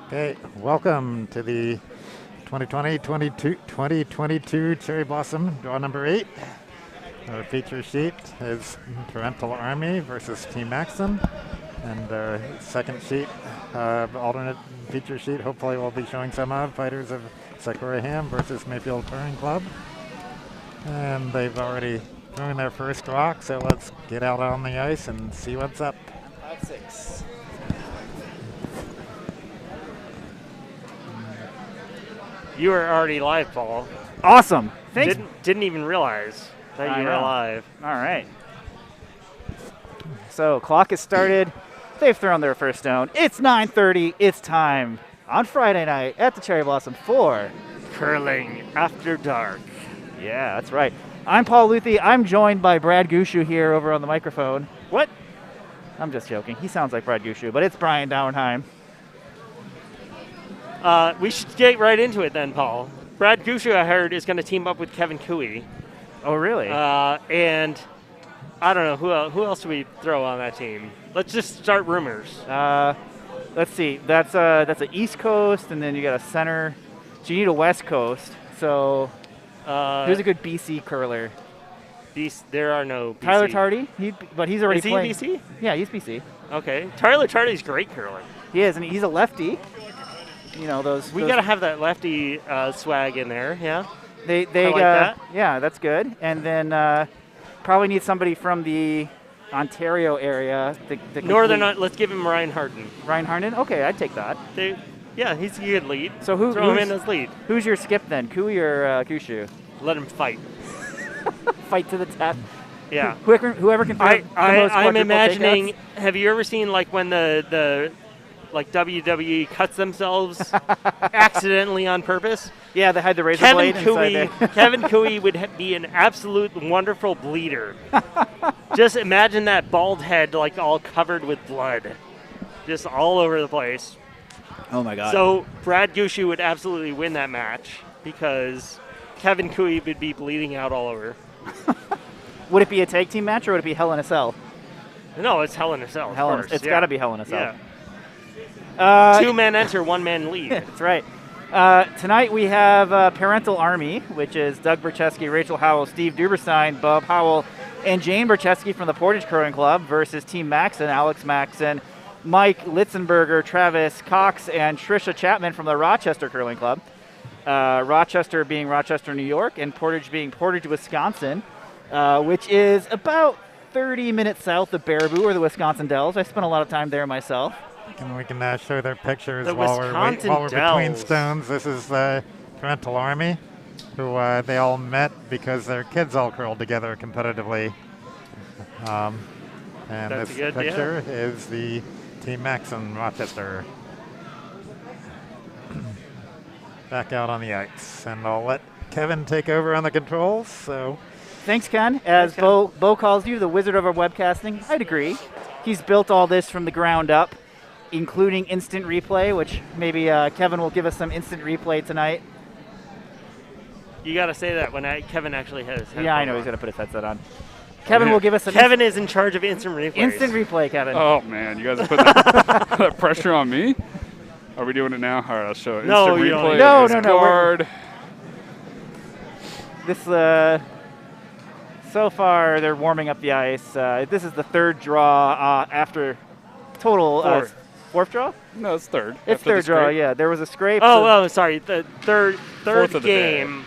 Okay, welcome to the 2022 Cherry Blossom draw number 8. Our feature sheet is Parental Army versus Team Maxon. And our second sheet, alternate feature sheet, hopefully we'll be showing some of Fighters of Sakura Ham versus Mayfield Touring Club. And they've already thrown their first rock, so let's get out on the ice and see what's up. 5-6. You were already live, Paul. Awesome. Thanks. Didn't even realize that you were live. All right. So clock has started. They've thrown their first stone. It's 9:30. It's time on Friday night at the Cherry Blossom for Curling After Dark. Yeah, that's right. I'm Paul Luthi. I'm joined by Brad Gushu here over on the microphone. What? I'm just joking. He sounds like Brad Gushu, but it's Brian Dauernheim. We should get right into it then, Paul. Brad Gushu, I heard, is going to team up with Kevin Cooey. Oh, really? And I don't know, who else do we throw on that team? Let's just start rumors. Let's see. That's an East Coast, and then you got a center. So you need a West Coast. So who's a good BC curler? There are no BC. Tyler Tardy, but he's already playing. Is he BC? Yeah, he's BC. Okay. Tyler Tardy's great curling. He is, and he's a lefty. You know those. We got to have that lefty swag in there, yeah? They like that. Yeah, that's good. And then probably need somebody from the Ontario area. Northern, let's give him Ryan Harden. Ryan Harden? Okay, I'd take that. Yeah, he's a good lead. So throw him in as lead. Who's your skip then, Cooey or Gushu? Let him fight. Fight to the death. Yeah. Whoever can throw the most I'm imagining, takeouts. have you ever seen like when the WWE cuts themselves accidentally on purpose? Yeah, they had the razor blade inside there. Kevin Cooey would be an absolute wonderful bleeder. Just imagine that bald head like all covered with blood. Just all over the place. Oh my God. So Brad Gushu would absolutely win that match because Kevin Cooey would be bleeding out all over. Would it be a tag team match or would it be Hell in a Cell? No, it's Hell in a Cell. It's got to be Hell in a Cell. Yeah. 2 men enter, 1 man lead. That's right. Tonight we have Parental Army, which is Doug Burchesky, Rachel Howell, Steve Dubberstein, Bob Howell, and Jane Burchesky from the Portage Curling Club versus Team Maxon, Alex Maxon, Mike Litzenberger, Travis Kokx, and Tricia Chapman from the Rochester Curling Club. Rochester being Rochester, New York, and Portage being Portage, Wisconsin, which is about 30 minutes south of Baraboo or the Wisconsin Dells. I spent a lot of time there myself. And we can show their pictures The while we're between Dells. stones. This is the Parental Army, who they all met because their kids all curled together competitively. And That's this a good picture is the Team Maxon Rochester. Back out on the ice. And I'll let Kevin take over on the controls. So, thanks, Ken. As Bo calls you, the wizard of our webcasting, I'd agree. He's built all this from the ground up, including instant replay, which maybe Kevin will give us some instant replay tonight. You got to say that when Kevin actually has his Yeah, I know. on. He's going to put his headset on. Kevin will give us some Kevin is in charge of instant replay. instant replay, Kevin. Oh, man. You guys are putting that pressure on me? Are we doing it now? All right, I'll show it. No, Instant you don't. replay. No, is no, no, card. This, so far, they're warming up the ice. This is the third draw after total. Fourth draw? No, it's third. It's After the third draw, scrape. yeah. There was a scrape. Oh, sorry. The third Fourth of the game,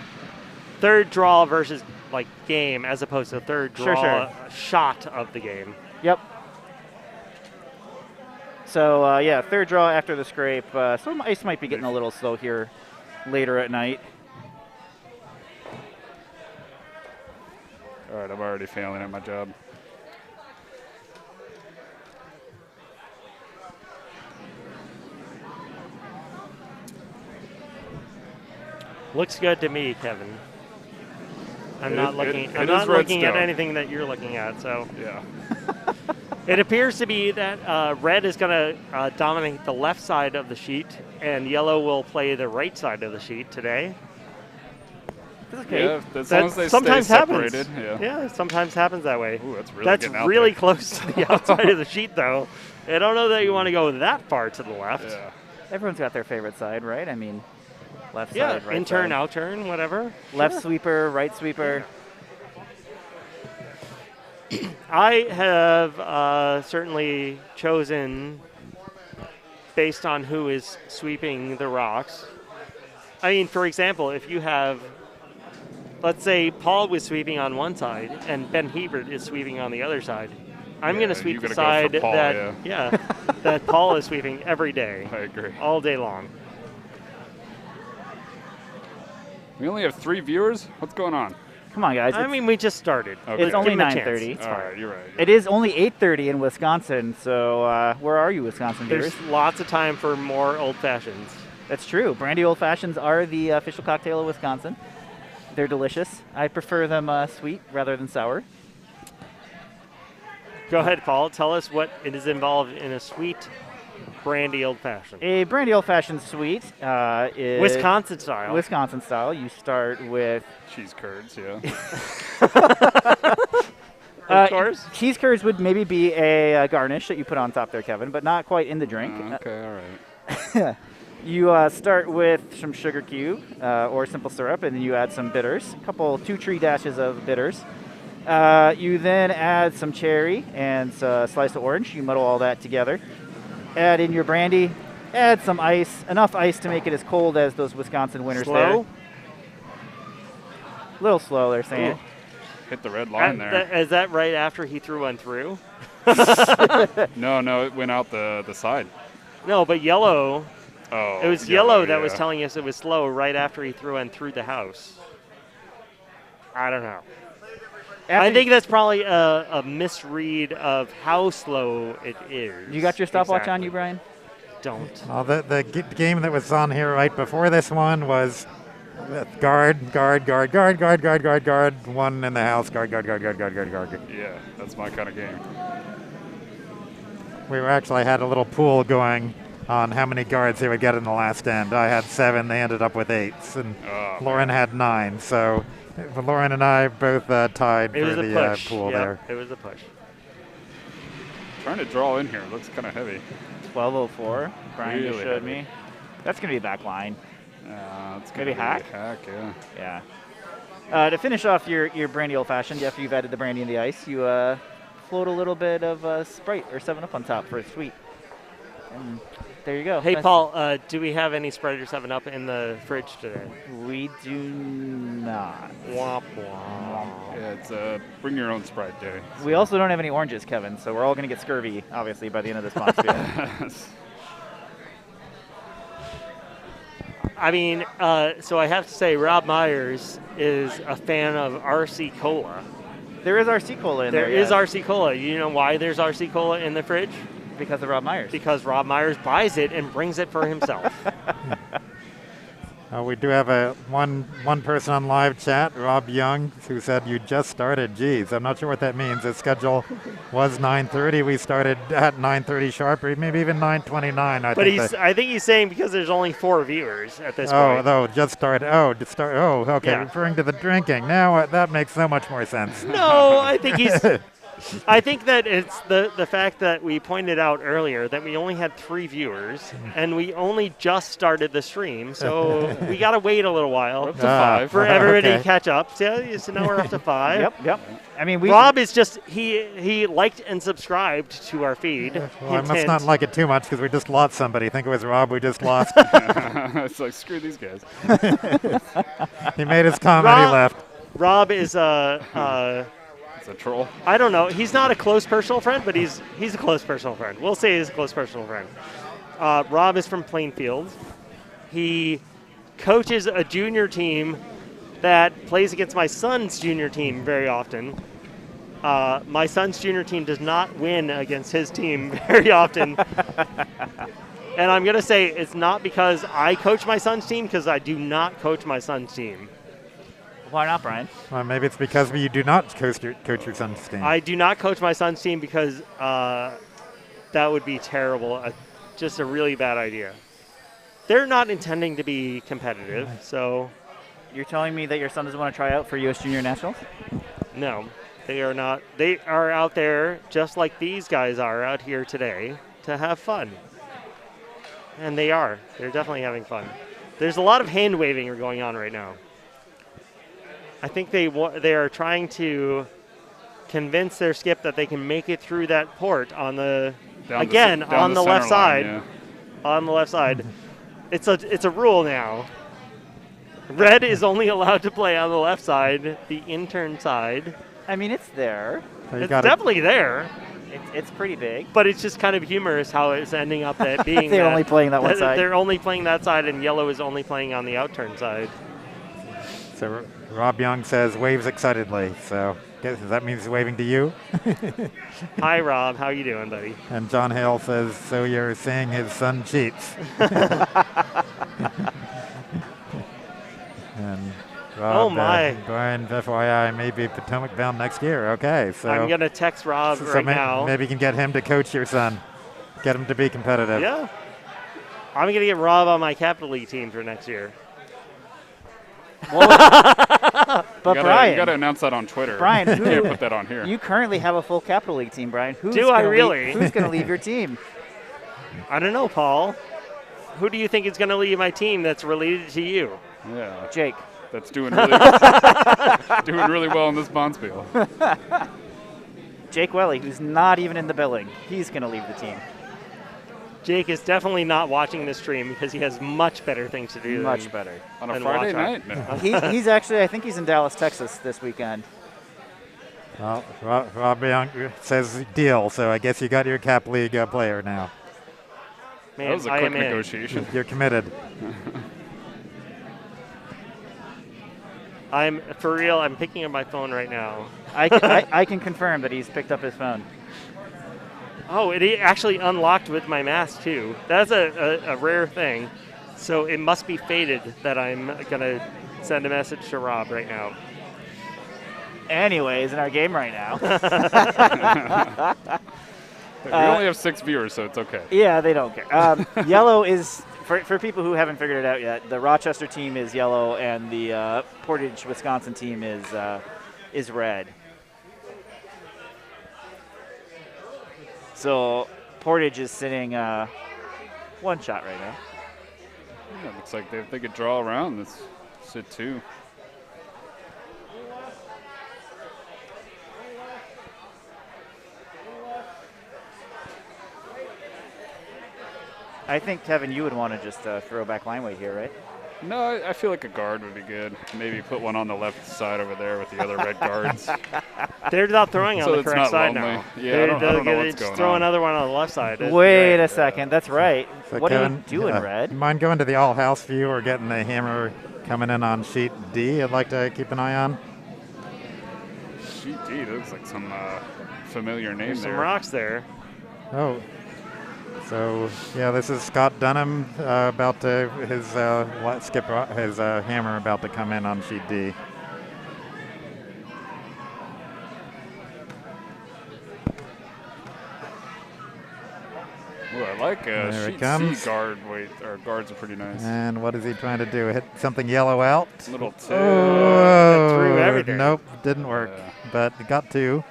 third draw versus like game, as opposed to third Sure, draw shot of the game. Yep. So, yeah, third draw after the scrape. So ice might be getting a little slow here later at night. All right, I'm already failing at my job. Looks good to me, Kevin. I'm It not is- looking. it I'm is not looking at redstone. anything that you're looking at. So Yeah. it appears to be that red is going to dominate the left side of the sheet, and yellow will play the right side of the sheet today. Okay. Yeah, as long as they sometimes stay happens. separated. Yeah. Yeah, sometimes happens that way. Ooh, that's really That's getting out really there. close to the outside of the sheet, though. I don't know that you want to go that far to the left. Yeah. Everyone's got their favorite side, right? I mean, left Yeah, side, right in turn, side. out turn, whatever. Left Sure. sweeper, right sweeper. I have certainly chosen based on who is sweeping the rocks. I mean, for example, if you have, let's say Paul was sweeping on one side and Ben Hebert is sweeping on the other side, I'm going to sweep you the gotta go for side Paul, that that Paul is sweeping every day, I agree. all day long. We only have 3 viewers? What's going on? Come on, guys. I mean, we just started. Okay. It's only Give 'em a chance. 9:30. It's All fine. right, you're right. It is only 8:30 in Wisconsin, so where are you, Wisconsin viewers? There's lots of time for more old fashions. That's true. Brandy Old Fashions are the official cocktail of Wisconsin. They're delicious. I prefer them sweet rather than sour. Go ahead, Paul. Tell us what it is involved in a sweet brandy old fashioned. A Brandy Old Fashioned sweet is Wisconsin style. Wisconsin style. You start with Cheese curds, yeah. Of course. Cheese curds would maybe be a garnish that you put on top there, Kevin, but not quite in the drink. Okay, all right. You start with some sugar cube or simple syrup, and then you add some bitters, 2 tree dashes of bitters. You then add some cherry and a slice of orange. You muddle all that together. Add in your brandy. Add some ice, enough ice to make it as cold as those Wisconsin winters there. Slow? A little slow, they're saying. Ooh. Hit the red line there. Is that right after he threw one through? No, it went out the side. No, but yellow. Oh, It was yellow that yeah. was telling us it was slow right after he threw one through the house. I don't know. I think that's probably a misread of how slow it is. You got your stopwatch on exactly. you, Brian? Don't. Well, the game that was on here right before this one was guard, one in the house, guard. Yeah, that's my kind of game. We actually had a little pool going on how many guards they would get in the last end. I had 7, they ended up with 8, and Lauren had 9. So Lauren and I both tied It for was a the push. pool Yep, there. it was a push. Trying to draw in here. It looks kind of heavy. 12:04. Brian just Really showed heavy. me. That's going to be back line. It's Maybe hack? Hack, yeah. Yeah. To finish off your brandy old fashioned, after you've added the brandy and the ice, you float a little bit of Sprite or 7-Up on top for a sweet. And there you go. Hey, That's- Paul, do we have any Sprite or 7-Up in the fridge today? We do not. Womp womp. Yeah, it's bring your own Sprite day. We also don't have any oranges, Kevin, so we're all going to get scurvy, obviously, by the end of this month. Too. I mean, so I have to say, Rob Myers is a fan of RC Cola. There is RC Cola in there. There is yes, RC Cola. You know why there's RC Cola in the fridge? because of Rob Myers. Because Rob Myers buys it and brings it for himself. We do have one person on live chat, Rob Young, who said you just started. Geez, I'm not sure what that means. The schedule was 9:30. We started at 9:30 sharp, or maybe even 9:29. I think he's saying because there's only 4 viewers at this Oh, point. no, just started. Oh, okay. Yeah. Referring to the drinking. Now that makes so much more sense. No, I think he's. I think that it's the fact that we pointed out earlier that we only had 3 viewers and we only just started the stream, so we got to wait a little while Up to 5. for everybody okay. to catch up. So now we're up to 5. Yep. I mean, Rob is just he liked and subscribed to our feed. Well, I Hint, must hint. not like it too much because we just lost somebody. Think it was Rob we just lost. It's like, screw these guys. He made his comment, he Rob- left. Rob is It's a troll. I don't know. He's not a close personal friend, but he's a close personal friend. We'll say he's a close personal friend. Rob is from Plainfield. He coaches a junior team that plays against my son's junior team very often. My son's junior team does not win against his team very often. And I'm going to say it's not because I coach my son's team, because I do not coach my son's team. Why not, Brian? Well, maybe it's because you do not coach your son's team. I do not coach my son's team because that would be terrible. Just a really bad idea. They're not intending to be competitive, so You're telling me that your son doesn't want to try out for U.S. Junior Nationals? no, they are not. They are out there just like these guys are out here today to have fun. And they are. They're definitely having fun. There's a lot of hand waving going on right now. I think they are trying to convince their skip that they can make it through that port on the on the left side. Yeah. On the left side. It's a rule now. Red is only allowed to play on the left side, the intern side. I mean, it's there. It's definitely there. It's pretty big. But it's just kind of humorous how it's ending up at being they're only playing that one side. They're only playing that side, and yellow is only playing on the outturn side. So Rob Young says waves excitedly. So guess that means he's waving to you. Hi, Rob. How you doing, buddy? And John Hale says, so you're saying his son cheats. And Rob, oh my! Brian, FYI, may be Potomac bound next year. Okay, so I'm gonna text Rob right now. Maybe you can get him to coach your son, get him to be competitive. Yeah, I'm gonna get Rob on my Capital League team for next year. But Brian, you gotta announce that on Twitter. Brian, you can't put that on here. You currently have a full Capital League team, Brian. Do I really? Who's gonna leave your team? I don't know, Paul. Who do you think is gonna leave my team that's related to you? Yeah, Jake. That's doing really well in this Bonspiel. Jake Welly, who's not even in the billing, he's going to leave the team. Jake is definitely not watching the stream because he has much better things to do. Much better. On a Friday night? No. He's actually, I think he's in Dallas, Texas this weekend. Well, Rob Young says deal, so I guess you got your Cap League player now. Man, that was a quick negotiation. You're committed. For real, I'm picking up my phone right now. I can confirm that he's picked up his phone. Oh, it actually unlocked with my mask, too. That's a rare thing. So it must be fated that I'm going to send a message to Rob right now. Anyways, in our game right now. We only have 6 viewers, so it's okay. Yeah, they don't care. Yellow is... For people who haven't figured it out yet, the Rochester team is yellow, and the Portage, Wisconsin team is red. So Portage is sitting one shot right now. Yeah, looks like if they could draw around, let's sit 2. I think, Kevin, you would want to just throw back line weight here, right? No, I feel like a guard would be good. Maybe put one on the left side over there with the other red guards. They're not throwing on the correct side lonely. now. Yeah, I don't know what's going on. Throw another one on the left side. Wait a second. That's right. So what Kevin, are you doing, Red? Mind going to the all-house view or getting the hammer coming in on sheet D? I'd like to keep an eye on. Sheet D, looks like some familiar name There's there. some rocks there. Oh. So, yeah, this is Scott Dunham about to, his hammer about to come in on sheet D. Ooh, I like sheet C guard weight. Our guards are pretty nice. And what is he trying to do? Hit something yellow out? Little 2. Oh, threw everything. Nope, didn't work. Yeah. But it got 2.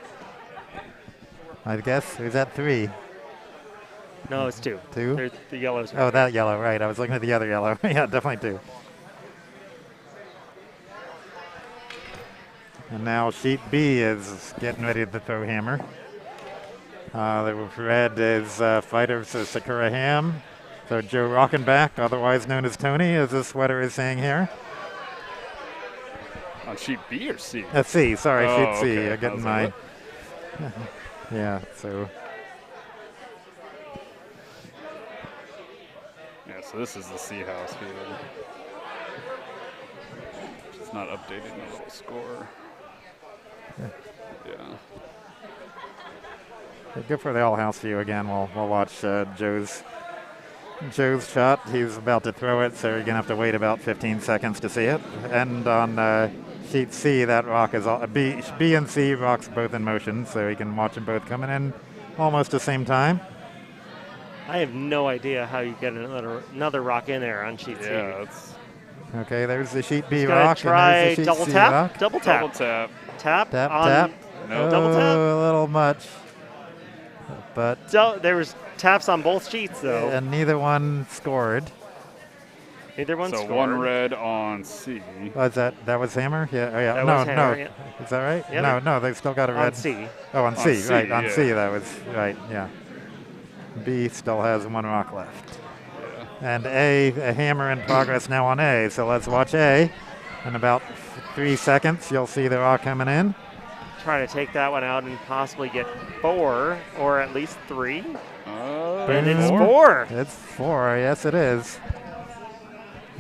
I guess. Who's at 3? No, it's 2. 2? The yellow's Oh, that yellow, right. I was looking at the other yellow. Yeah, definitely 2. And now sheet B is getting ready to throw hammer. The red is fighter, so Sakura Ham. So Joe Rockenbach, otherwise known as Tony, as the sweater is saying here. On sheet B or C? C, sorry, Oh, sheet C. okay. I'm getting my... Yeah, so... Yeah, so this is the C house here. It's not updated in the little score. Yeah. Good for the all-house view again. We'll watch Joe's shot. He's about to throw it, so you're gonna have to wait about 15 seconds to see it. And on sheet C, that rock is all, B and C rocks both in motion, so you can watch them both coming in almost the same time. I have no idea how you get another rock in there on sheet C. Yeah, it's Okay, there's the sheet B Just rock. try and there's the sheet double C tap. rock. Double tap. double tap. Tap. Tap, on tap. No. Double tap. A little much. but So there was taps on both sheets, though. and neither one scored. Neither one So scored. one red on C. Was that was hammer? Yeah. Oh, yeah. That no, was hammer, no. yeah. Is that right? Yeah. No, they still got a red. On C. Oh, on C, C, right. On yeah. C, that was right. Yeah. B still has one rock left. And a hammer in progress now on A. So let's watch A. In about 3 seconds, you'll see the rock coming in. Trying to take that one out and possibly get 4 or at least 3. And it's 4. It's 4. Yes, it is.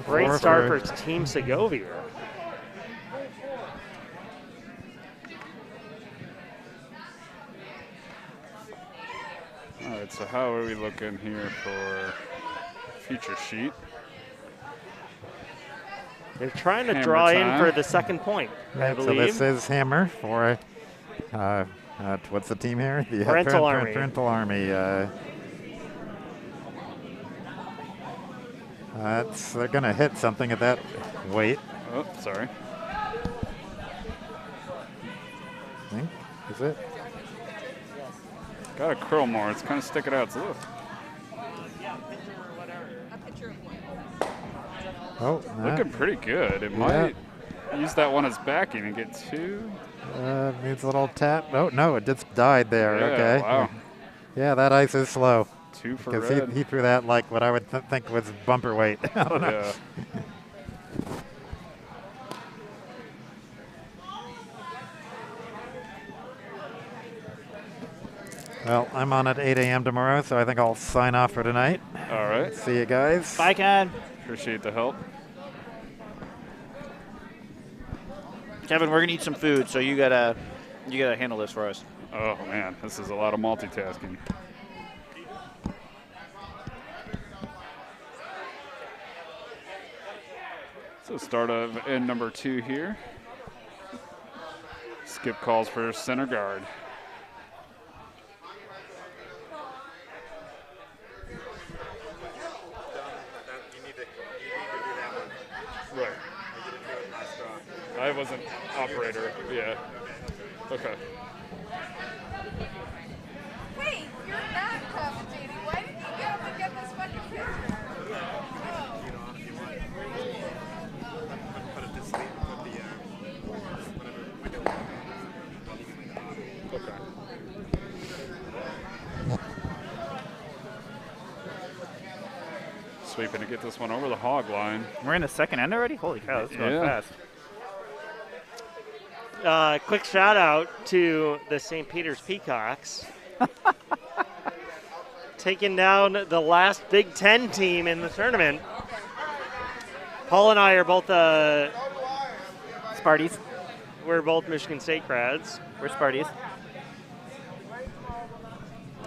Great 4 start for Team Segovia. All right, so how are we looking here for feature sheet? They're trying to Hammer draw time. in for the second point, I So believe. this is hammer for what's the team here? The Parental Army. Parental Army. They're going to hit something at that weight. Oh, sorry. I think. Is it? Got to curl more. It's kind of sticking out. So look. Oh, Looking pretty good. It might use that one as backing and get 2. needs a little tap. Oh, no, it just died there. Yeah, Okay. wow. Yeah, that ice is slow. 2 for Because red. he threw that like what I would think was bumper weight. I don't know. Yeah. Well, I'm on at 8 a.m. tomorrow, so I think I'll sign off for tonight. All right. See you guys. Bye, Ken. Appreciate the help. Kevin, we're gonna eat some food, so you gotta handle this for us. Oh man, this is a lot of multitasking. So start of end number 2 here. Skip calls for center guard. Right. I wasn't operator. Yeah. Okay. Hey, you're not commentating. Why didn't you get up and get this fucking picture? Okay. Sweeping to get this one over the hog line. We're in the second end already? Holy cow, this is going Yeah. fast. Quick shout out to the St. Peter's Peacocks. Taking down the last Big Ten team in the tournament. Paul and I are both Sparties. we're both Michigan State grads. We're Sparties.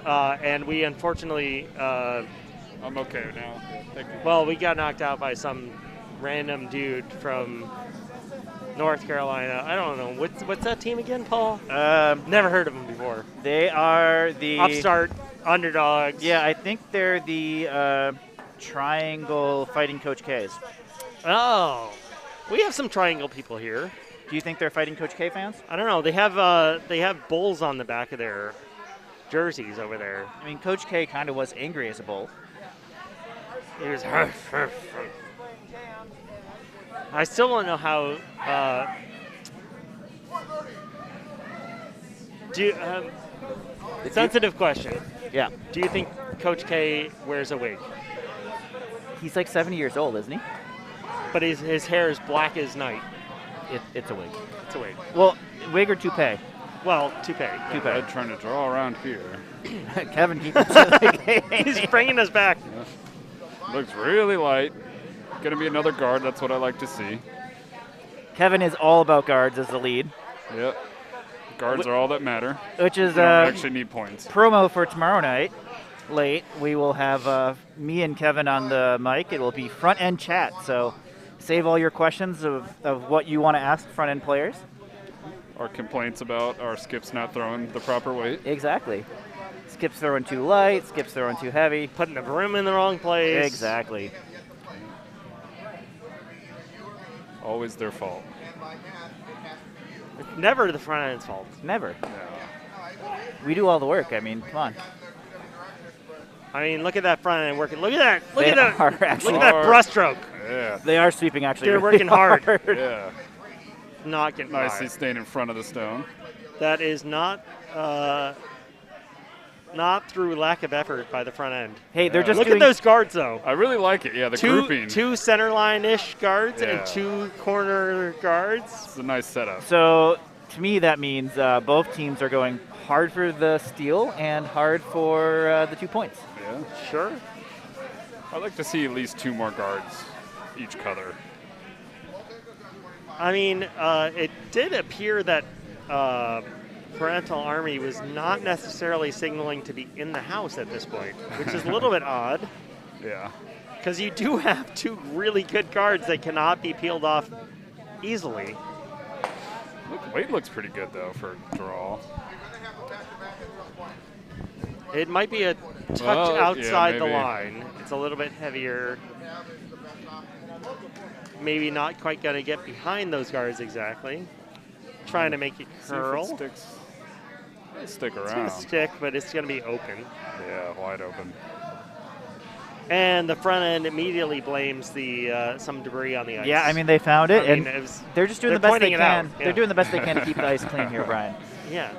And we unfortunately, I'm okay now. Thank you. well, we got knocked out by some random dude from North Carolina. I don't know. What's that team again, Paul? Never heard of them before. They are the Upstart underdogs. Yeah, I think they're the Triangle Fighting Coach K's. Oh, we have some Triangle people here. Do you think they're Fighting Coach K fans? I don't know. They have bulls on the back of their jerseys over there. I mean, Coach K kind of was angry as a bull. He was. I still don't know how. Sensitive question. Yeah. Do you think Coach K wears a wig? He's like 70 years old, isn't he? But his hair is black as night. It's a wig. It's a wig. Well, wig or toupee? Well, toupee. Toupee. I'm trying to draw around here. Kevin keeps it. He's bringing us back. Looks really light. Going to be another guard. That's what I like to see. Kevin is all about guards as the lead, Yep. Guards are all that matter. which is You don't actually need points. promo for tomorrow night. Late, we will have me and Kevin on the mic. It will be front end chat, so save all your questions of what you want to ask front end players. Our complaints about our skips not throwing the proper weight. Exactly. Skip's throwing too light, Skip's throwing too heavy. Putting the broom in the wrong place. Exactly. Always their fault. It's never the front end's fault. Never. We do all the work. I mean, come on. I mean, look at that front end working. Look at that. Look They at that. are Look actually- at that brushstroke. Yeah. They are sweeping actually. They're really working hard. Yeah. Not getting Nicely by. staying in front of the stone. That is not through lack of effort by the front end. Hey, they're just Look doing at those guards, though. I really like it. Yeah, the grouping. Two center line-ish guards Yeah. and 2 corner guards. It's a nice setup. So to me, that means both teams are going hard for the steal and hard for the 2 points. Yeah. Sure. I'd like to see at least 2 more guards each color. I mean, it did appear that Parental Army was not necessarily signaling to be in the house at this point, which is a little bit odd, Yeah. because you do have 2 really good guards that cannot be peeled off easily. Weight looks pretty good, though, for draw. It might be a touch Well, yeah, outside the maybe. line. It's a little bit heavier. Maybe not quite going to get behind those guards exactly. Trying to make it See if it curl. sticks. It'll stick It's going around. to stick, but it's going to be open. Yeah, wide open. And the front end immediately blames the some debris on the ice. Yeah, I mean they found it, I mean, and it was- they're just doing they're the best pointing they it out, can. yeah. They're doing the best they can to keep the ice clean here, Brian. Yeah.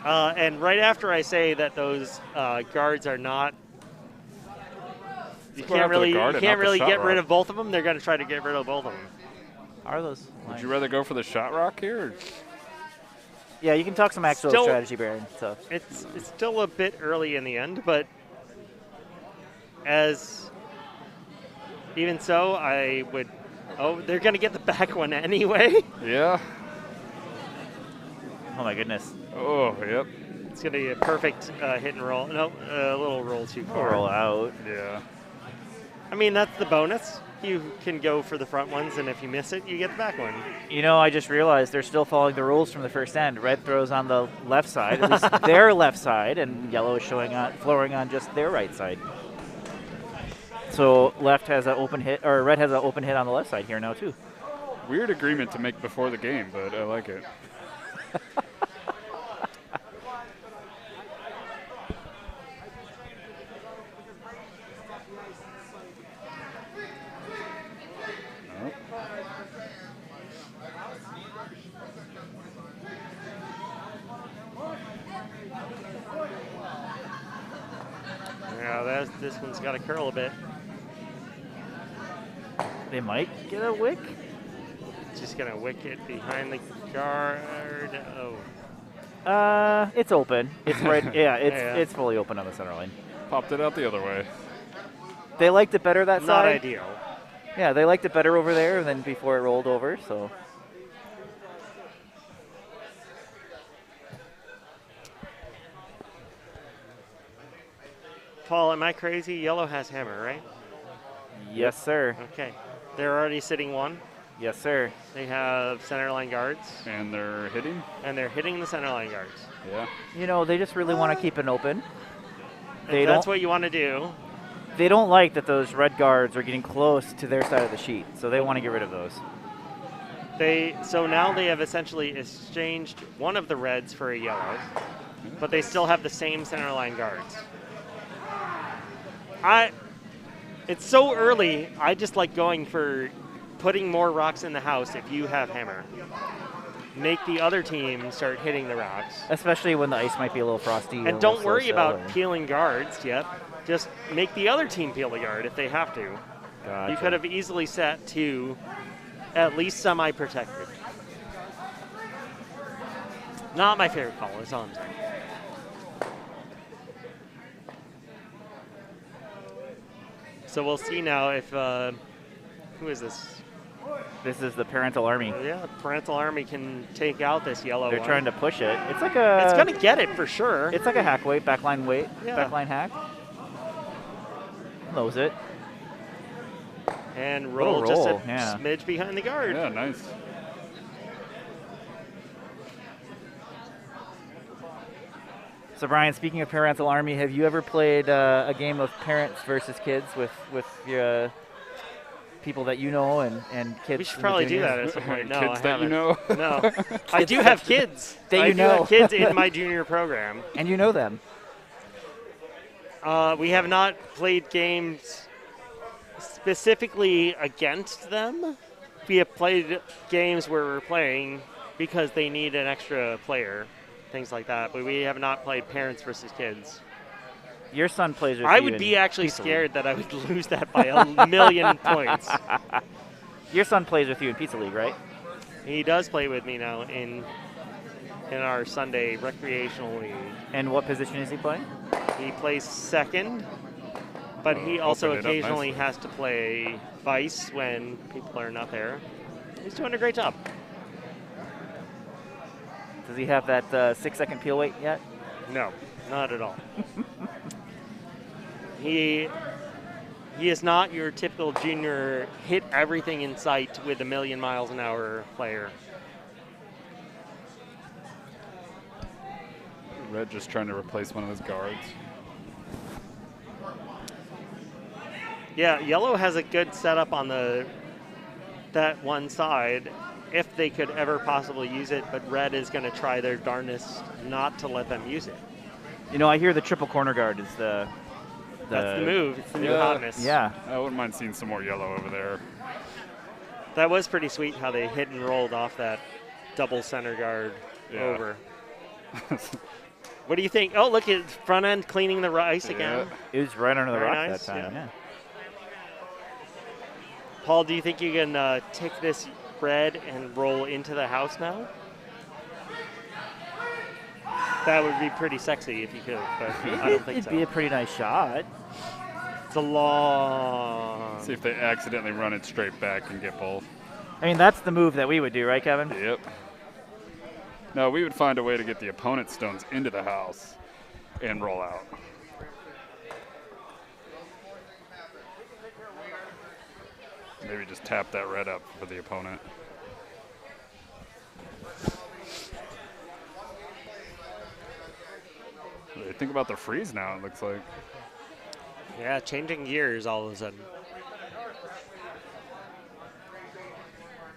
And right after I say that those guards are not, you Go after can't the really, guard and not the get shot rid rock. of both of them. They're going to try to get rid of both of them. Are those? Would you rather go for the shot rock here? Or? Yeah, you can talk some actual Still- strategy, Brian. So It's still a bit early in the end, but as even so, I would. Oh, they're going to get the back one anyway. Yeah. oh my goodness, Oh, yep. It's going to be a perfect hit and roll. No, a little roll too far. roll out. Yeah. I mean, that's the bonus. You can go for the front ones, and if you miss it, you get the back one. You know, I just realized they're still following the rules from the first end. Red throws on the left side, at least their left side, and yellow is flowing on just their right side. So left has an open hit, or red has an open hit on the left side here now too. Weird agreement to make before the game, but I like it. Yeah, this one's got to curl a bit. They might get a wick. Just going to wick it behind the guard. Oh. It's open. It's right. Yeah, Yeah. it's fully open on the center line. Popped it out the other way. They liked it better that Not side. ideal. Yeah, they liked it better over there than before it rolled over. So Paul, am I crazy? Yellow has hammer, right? yes, sir. Okay. They're already sitting one. Yes, sir. They have center line guards, And they're hitting. and they're hitting the center line guards. Yeah. You know, they just really want to keep it open. If that's what you want to do. They don't like that those red guards are getting close to their side of the sheet, so they want to get rid of those. So now they have essentially exchanged one of the reds for a yellow, but they still have the same center line guards. It's so early. I just like going for putting more rocks in the house if you have hammer. Make the other team start hitting the rocks. Especially when the ice might be a little frosty. And don't worry about peeling guards yet. Just make the other team peel the guard if they have to. Gotcha. You could have easily set to at least semi-protected. Not my favorite call, is all I'm saying. So we'll see now if, who is this? This is the Parental Army. Yeah, Parental Army can take out this yellow They're one. trying to push it. It's like a. It's going to get it for sure. It's like a hack weight, backline weight, Yeah. backline hack. Knows it. And What a roll just a roll, yeah. smidge behind the guard. Yeah, nice. So Brian, speaking of Parental Army, have you ever played a game of parents versus kids with your people that you know and kids. We should in the probably do juniors? that at some point. No, Kids I that you haven't. know. No. I do have kids. That I you do know. have kids in my junior program. And you know them. We have not played games specifically against them. We have played games where we're playing because they need an extra player, things like that. But we have not played parents versus kids. Your son plays with I you would in be actually Pizza scared that I would lose that by a million points. League. Your son plays with you in Pizza League, right? He does play with me now in our Sunday recreational league. And what position is he playing? He plays second, but he Oh, also opened it up occasionally nicely. has to play vice when people are not there. He's doing a great job. Does he have that 6-second peel weight yet? No, not at all. He is not your typical junior hit everything in sight with a million miles an hour player. Red just trying to replace one of his guards. Yeah, yellow has a good setup on that one side if they could ever possibly use it, but red is going to try their darndest not to let them use it. You know, I hear the triple corner guard is the That's the move. It's the new Yeah. hotness. Yeah. I wouldn't mind seeing some more yellow over there. That was pretty sweet how they hit and rolled off that double center guard Yeah. over. What do you think? Oh, look at front end cleaning the ice again. It was right under the Very rock nice, that time, yeah. yeah. Paul, do you think you can take this red and roll into the house now? That would be pretty sexy if you could, but I don't think It'd so. be a pretty nice shot. It's a long. See if they accidentally run it straight back and get both. I mean, that's the move that we would do, right, Kevin? Yep. No, we would find a way to get the opponent's stones into the house and roll out. Maybe just tap that red up for the opponent. They think about the freeze now, it looks like. Yeah, changing gears all of a sudden.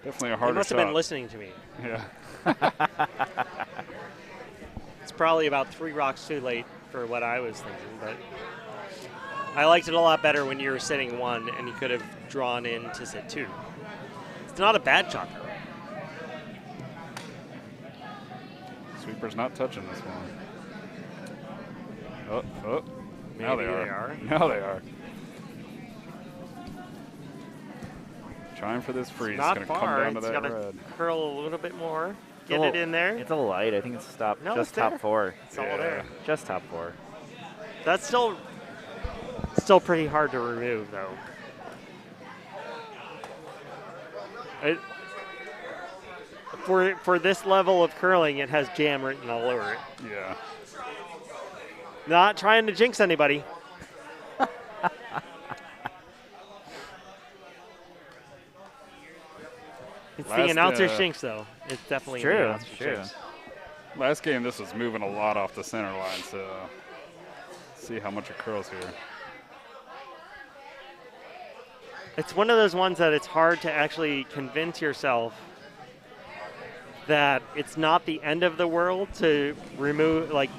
Definitely a They harder must shot. have been listening to me. Yeah. It's probably about 3 rocks too late for what I was thinking, but I liked it a lot better when you were sitting 1 and you could have drawn in to sit 2. It's not a bad shot, though. Sweeper's not touching this one. Oh. Now Maybe they they are. are. Now they are. Trying for this freeze. Not It's going to come far. down to It's that got to red. curl a little bit more. Get a it little- in there. It's a little light. I think it's No, just it's there. top 4. It's all Yeah. there. Just top 4. That's still pretty hard to remove, though. For this level of curling, it has jam written all over it. Yeah. Not trying to jinx anybody. It's the Last, announcer's jinx, though. It's definitely True, the announcer's true. jinx. Last game, this was moving a lot off the center line, so see how much it curls here. It's one of those ones that it's hard to actually convince yourself that it's not the end of the world to remove, like,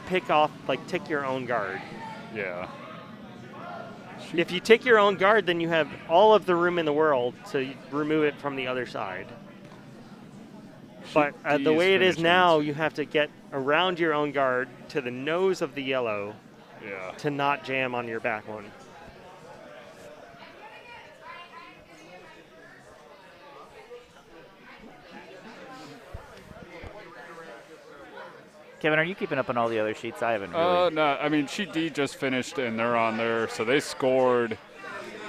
pick off, like, tick your own guard. Yeah. If you tick your own guard, then you have all of the room in the world to remove it from the other side. But the D's way it is finishings. now, you have to get around your own guard to the nose of the yellow Yeah. to not jam on your back one. Kevin, are you keeping up on all the other sheets? I haven't really. No, I mean, sheet D just finished, and they're on there, so they scored.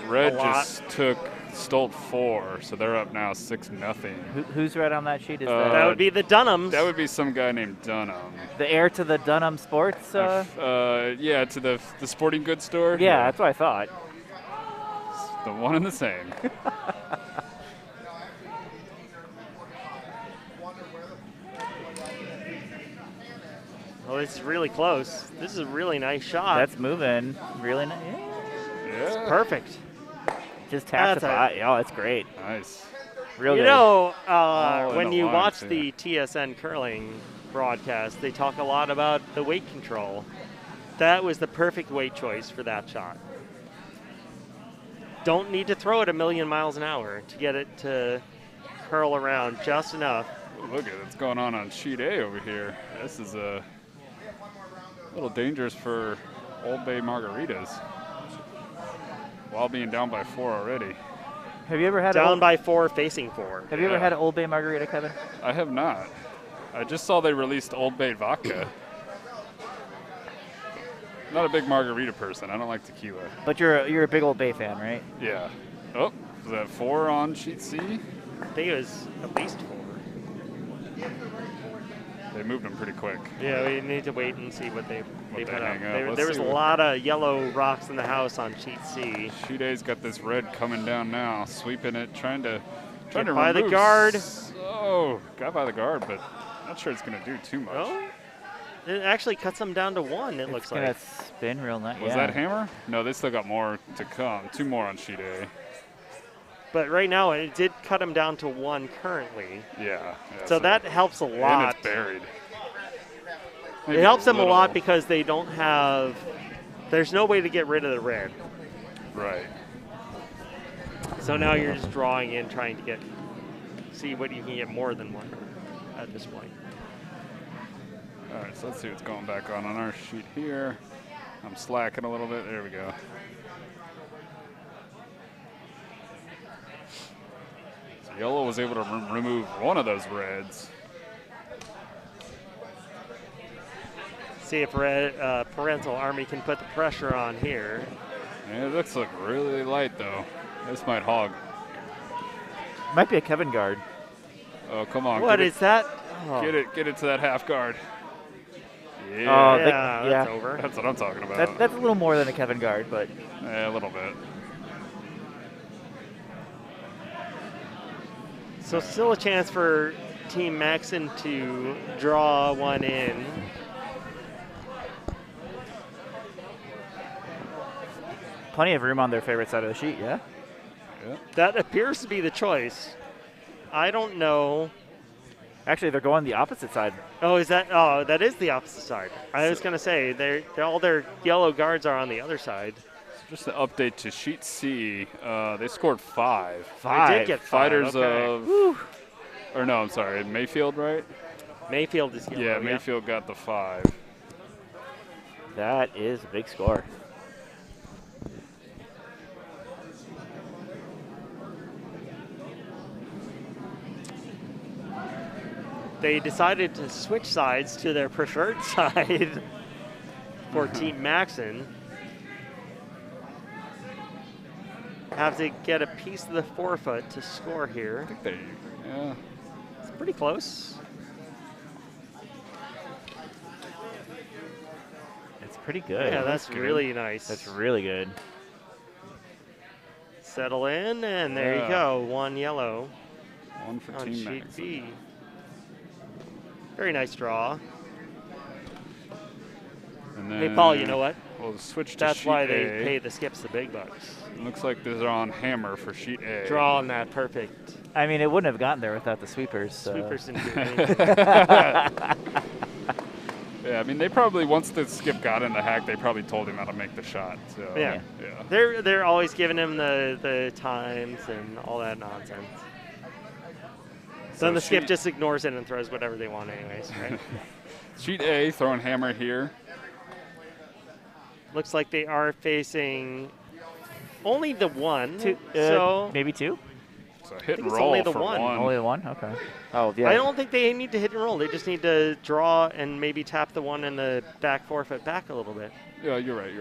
Red A lot. just stole 4, so they're up now 6-0. Who's red on that sheet? Is That would be the Dunhams. That would be some guy named Dunham. the heir to the Dunham Sports? Yeah, to the sporting goods store. Yeah, that's what I thought. The one and the same. Oh, this is really close. This is a really nice shot. That's moving really nice. Yeah. perfect. Just tap the five. Oh, that's great. Nice. Real You good. know, in when the you lines, watch yeah. the TSN curling broadcast, they talk a lot about the weight control. That was the perfect weight choice for that shot. Don't need to throw it a million miles an hour to get it to curl around just enough. Ooh, look at what's going on sheet A over here. This is a little dangerous for Old Bay margaritas. While being down by 4 already. Have you ever had Down by 4, facing 4. Have you ever had an Old Bay margarita, Kevin? I have not. I just saw they released Old Bay vodka. Not a big margarita person. I don't like tequila. But you're a big Old Bay fan, right? Yeah. Oh, is that 4 on sheet C? I think it was at least 4. They moved them pretty quick. Yeah, we need to wait and see what they they put up. hang up. There Let's was see a what- lot of yellow rocks in the house on sheet C. Sheet A's got this red coming down now, sweeping it, trying to by the remove guard. Oh, got by the guard, but not sure it's going to do too much. Oh, it actually cuts them down to 1, it looks It's gonna like. spin real nice. Was that hammer? No, they still got more to come. 2 more on sheet A. But right now, it did cut them down to 1 currently. Yeah. So that helps a And lot. it's buried. It Maybe helps them a little- lot because they don't have, there's no way to get rid of the red. Right. So now you're just drawing in, trying to see what you can get more than 1 at this point. All right, so let's see what's going back on our sheet here. I'm slacking a little bit. There we go. So yellow was able to remove one of those reds. See if Parental Army can put the pressure on here. Yeah, it looks like really light though. This might hog. Might be a Kevin guard. Oh, come on. What get is that? Oh. Get it to that half guard. Yeah. Oh, Yeah, yeah. that's over. That's what I'm talking about. That's a little more than a Kevin guard, but Yeah, a little bit. So still a chance for Team Maxon to draw 1 in. plenty of room on their favorite side of the sheet, yeah? Yeah. That appears to be the choice. I don't know. Actually, they're going the opposite side. Oh, is that? Oh, that is the opposite side. I was gonna say all their yellow guards are on the other side. Just an update to sheet C. They scored 5. They did get 5. Fighters okay. of, or no, I'm sorry, Mayfield, right? Mayfield is yellow. Yeah, Mayfield got the 5. That is a big score. They decided to switch sides to their preferred side for Team Maxon. Have to get a piece of the forefoot to score here. Yeah. It's pretty close. It's pretty good. Yeah, that's good. really nice. That's really good. Settle in, and there you Yeah. go. 1 yellow 1 for on Team sheet Maxon. B. Very nice draw. And Hey, then Paul, you know what? We'll switch to That's sheet why A. they pay the skips the big bucks. Looks like they're on hammer for sheet A. Draw on that perfect. I mean, it wouldn't have gotten there without the sweepers. So. Sweepers didn't do anything. Yeah, I mean, they probably, once the skip got in the hack, they probably told him how to make the shot. So, Yeah. They're always giving him the times and all that nonsense. So Then the skip sheet- just ignores it and throws whatever they want anyways, right? Sheet A, throwing hammer here. Looks like they are facing only the 1. Two, so maybe 2? So hit think and it's roll only the for one. 1. Only the 1? Okay. Oh, yeah. I don't think they need to hit and roll. They just need to draw and maybe tap the 1 in the back forefoot back a little bit. Yeah, you're right.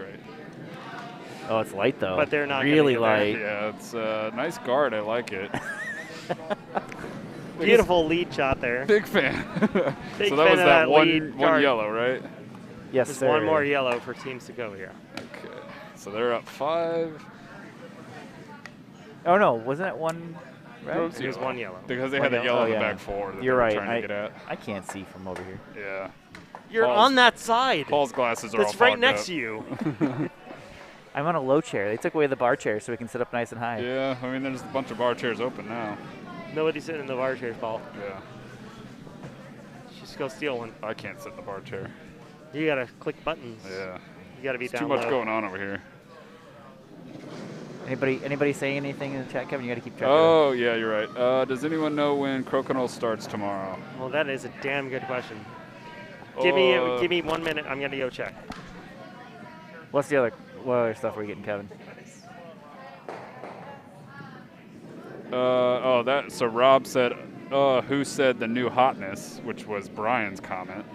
Oh, it's light, though. But they're not gonna really get there. light. Yeah, it's a nice guard. I like it. Beautiful lead shot there. Big fan. Big so fan that was of that that one lead guard. yellow, right? Yes, There's sir. 1 more yellow for teams to go here. Okay. So they're up 5. Oh, no. Wasn't it 1 red? No, it's There's yellow. 1 yellow. Because they One had the yellow? yellow Oh, in the yeah. back 4 that You're they were right. trying to get at. I can't see from over here. Yeah. You're Paul's- on that side. Paul's glasses are all That's right fogged next up. to you. I'm on a low chair. They took away the bar chair so we can sit up nice and high. Yeah, I mean, there's a bunch of bar chairs open now. Nobody's sitting in the bar chair, Paul. Yeah. Just go steal one. I can't sit in the bar chair. You gotta click buttons. Yeah. You gotta be There's down too much low. going on over here. Anybody saying anything in the chat, Kevin? You got to keep track. Oh, yeah, you're right. Does anyone know when Crokinole starts tomorrow? Well, that is a damn good question. Oh. Give me 1 minute. I'm gonna go check. What other stuff are we getting, Kevin? So Rob said, who said the new hotness, which was Brian's comment.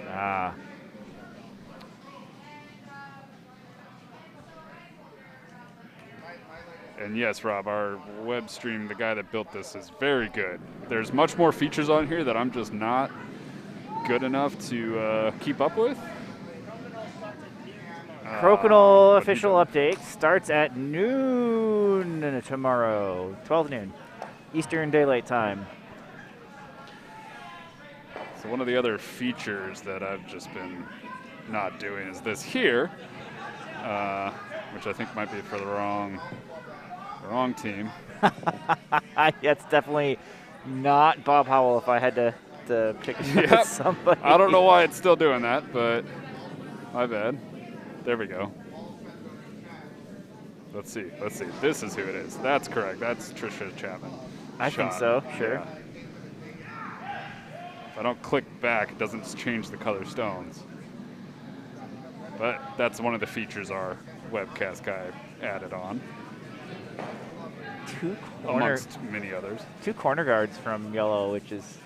Ah. And yes, Rob, our web stream, the guy that built this, is very good. There's much more features on here that I'm just not good enough to keep up with. Crokinole official update starts at noon tomorrow, 12 noon, Eastern Daylight Time. So one of the other features that I've just been not doing is this here, which I think might be for the wrong team. Yeah, it's definitely not Bob Howell if I had to pick somebody. I don't know why it's still doing that, but my bad. There we go. Let's see. This is who it is. That's correct. That's Tricia Chapman. I think so, sure. Yeah. If I don't click back, it doesn't change the color stones. But that's one of the features our webcast guy added on. Amongst many others. 2 corner guards from yellow, which is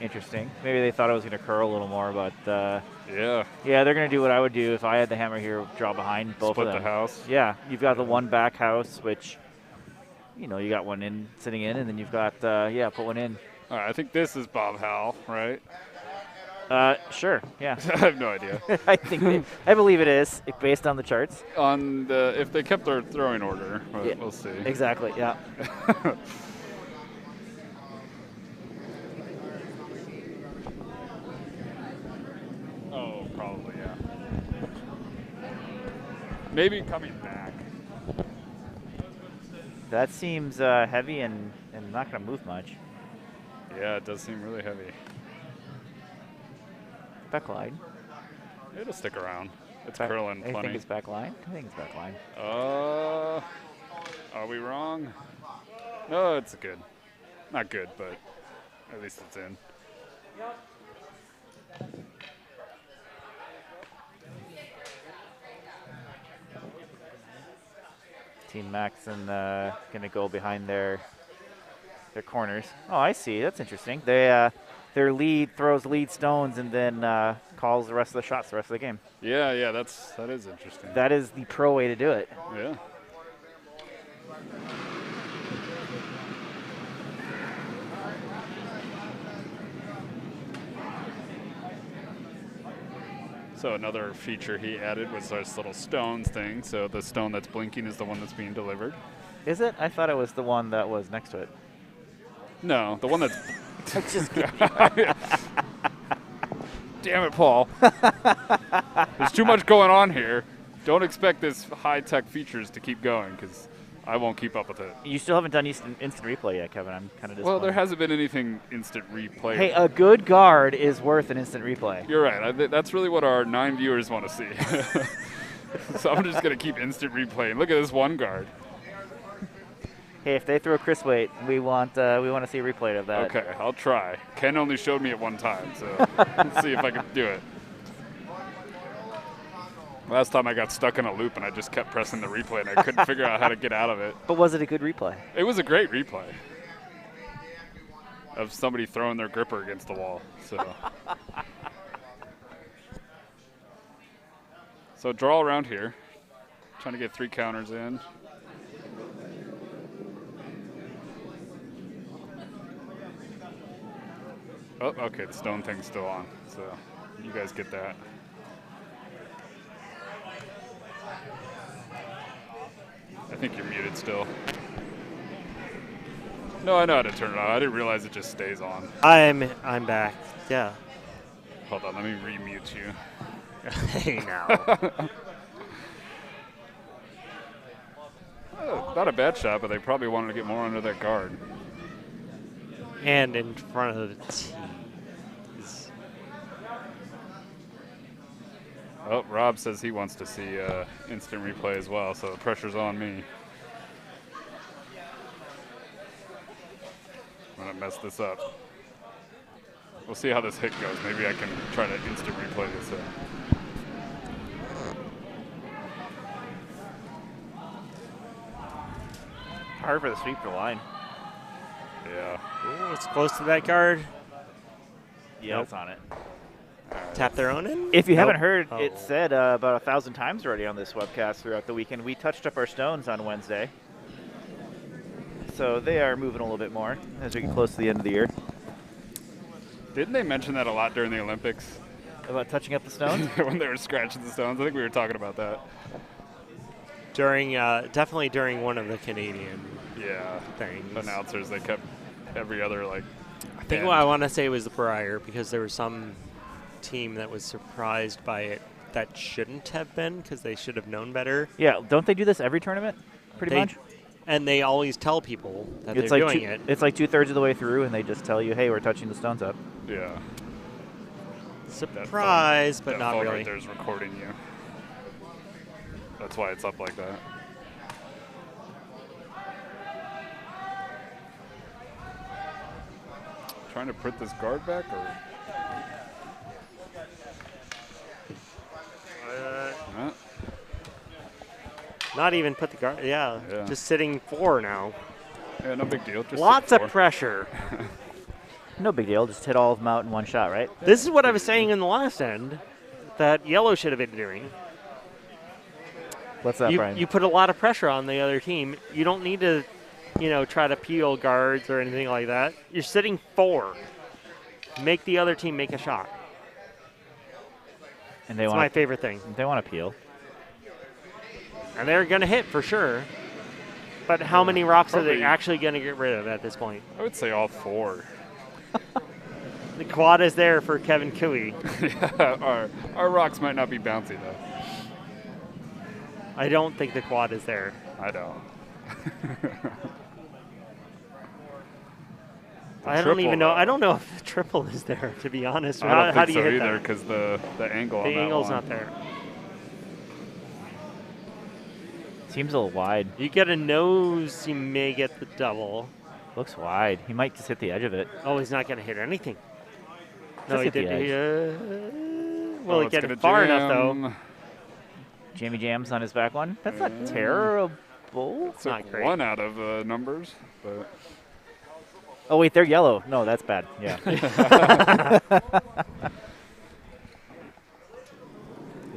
interesting. Maybe they thought I was going to curl a little more, but yeah, they're going to do what I would do if I had the hammer here, draw behind both of them. Split the house. Yeah, you've got the one back house, which, you got one sitting in, and then you've got, put one in. All right, I think this is Bob Howell, right? Sure, yeah. I have no idea. I believe it is, based on the charts. If they kept their throwing order, but Yeah, we'll see. Exactly, yeah. Oh, probably, yeah. Maybe coming back. That seems heavy and not going to move much. Yeah, it does seem really heavy. Backline. It'll stick around. It's Back, curling plenty. I think it's backline. I think it's backline. Are we wrong? No, it's good. Not good, but at least it's in. Team Maxon going to go behind their corners. Oh, I see. That's interesting. They their lead throws lead stones and then calls the rest of the shots the rest of the game. Yeah, that is interesting. That is the pro way to do it. Yeah. So another feature he added was this little stones thing. So the stone that's blinking is the one that's being delivered. Is it? I thought it was the one that was next to it. No, the one that's... Just kidding. Damn it, Paul. There's too much going on here. Don't expect this high-tech features to keep going because I won't keep up with it. You still haven't done instant replay yet, Kevin. I'm kind of disappointed. Well, there hasn't been anything instant replay. Hey, a good guard is worth an instant replay. You're right. That's really what our 9 viewers want to see. So I'm just going to keep instant replaying. Look at this one guard. Hey, if they throw Chris weight, we want to see a replay of that. Okay, I'll try. Ken only showed me it one time, so let's see if I can do it. Last time I got stuck in a loop and I just kept pressing the replay and I couldn't figure out how to get out of it. But was it a good replay? It was a great replay of somebody throwing their gripper against the wall. So draw around here. Trying to get 3 counters in. Oh, okay, the stone thing's still on, so you guys get that. I think you're muted still. No, I know how to turn it on. I didn't realize it just stays on. I'm back. Yeah. Hold on, let me re-mute you. Hey now. Not a bad shot, but they probably wanted to get more under that guard. And in front of the tee. Oh, Rob says he wants to see instant replay as well, so the pressure's on me. I'm going to mess this up. We'll see how this hit goes. Maybe I can try to instant replay this. Hard for the sweep for line. Yeah. Ooh, it's close to that guard. Yeah, it's on it. Tap their own in? If you haven't heard, Oh. it said about 1,000 times already on this webcast throughout the weekend. We touched up our stones on Wednesday. So they are moving a little bit more as we get close to the end of the year. Didn't they mention that a lot during the Olympics? About touching up the stones? When they were scratching the stones? I think we were talking about that. During, definitely during one of the Canadian things. Announcers, they kept every other, like, I think what I want to say was the Briar, because there was some team that was surprised by it that shouldn't have been, because they should have known better. Yeah, don't they do this every tournament, pretty much? And they always tell people that It's they're like doing it. It's like 2/3 of the way through, and they just tell you, hey, we're touching the stones up. Yeah. Surprise, but that not phone really. Right there's recording you. That's why it's up like that. Trying to put this guard back, or? Not even put the guard. Yeah, Yeah. just sitting 4 now. Yeah, no big deal. Just Lots sit of four. pressure. No big deal. Just hit all of them out in one shot, right? This is what I was saying in the last end that yellow should have been doing. What's that, Brian? You put a lot of pressure on the other team. You don't need to, try to peel guards or anything like that. You're sitting 4. Make the other team make a shot. And they That's want my favorite thing. They want to peel. And they're going to hit for sure. But how many rocks are they Probably- actually going to get rid of at this point? I would say all 4. The quad is there for Kevin Cooey. Yeah, our rocks might not be bouncy, though. I don't think the quad is there. I don't. I don't even know. though. I don't know if the triple is there, to be honest. I don't How think do you so hit either, that? because the angle The on that angle's one. not there. Seems a little wide. You get a nose, you may get the double. Looks wide. He might just hit the edge of it. Oh, he's not going to hit anything. No, Just he hit the did. Will Oh, it it's get gonna it far enough, though? jam. Jamie Jams on his back one. That's not terrible. It's not great. 1 out of numbers, but Oh, wait, they're yellow. No, that's bad. Yeah.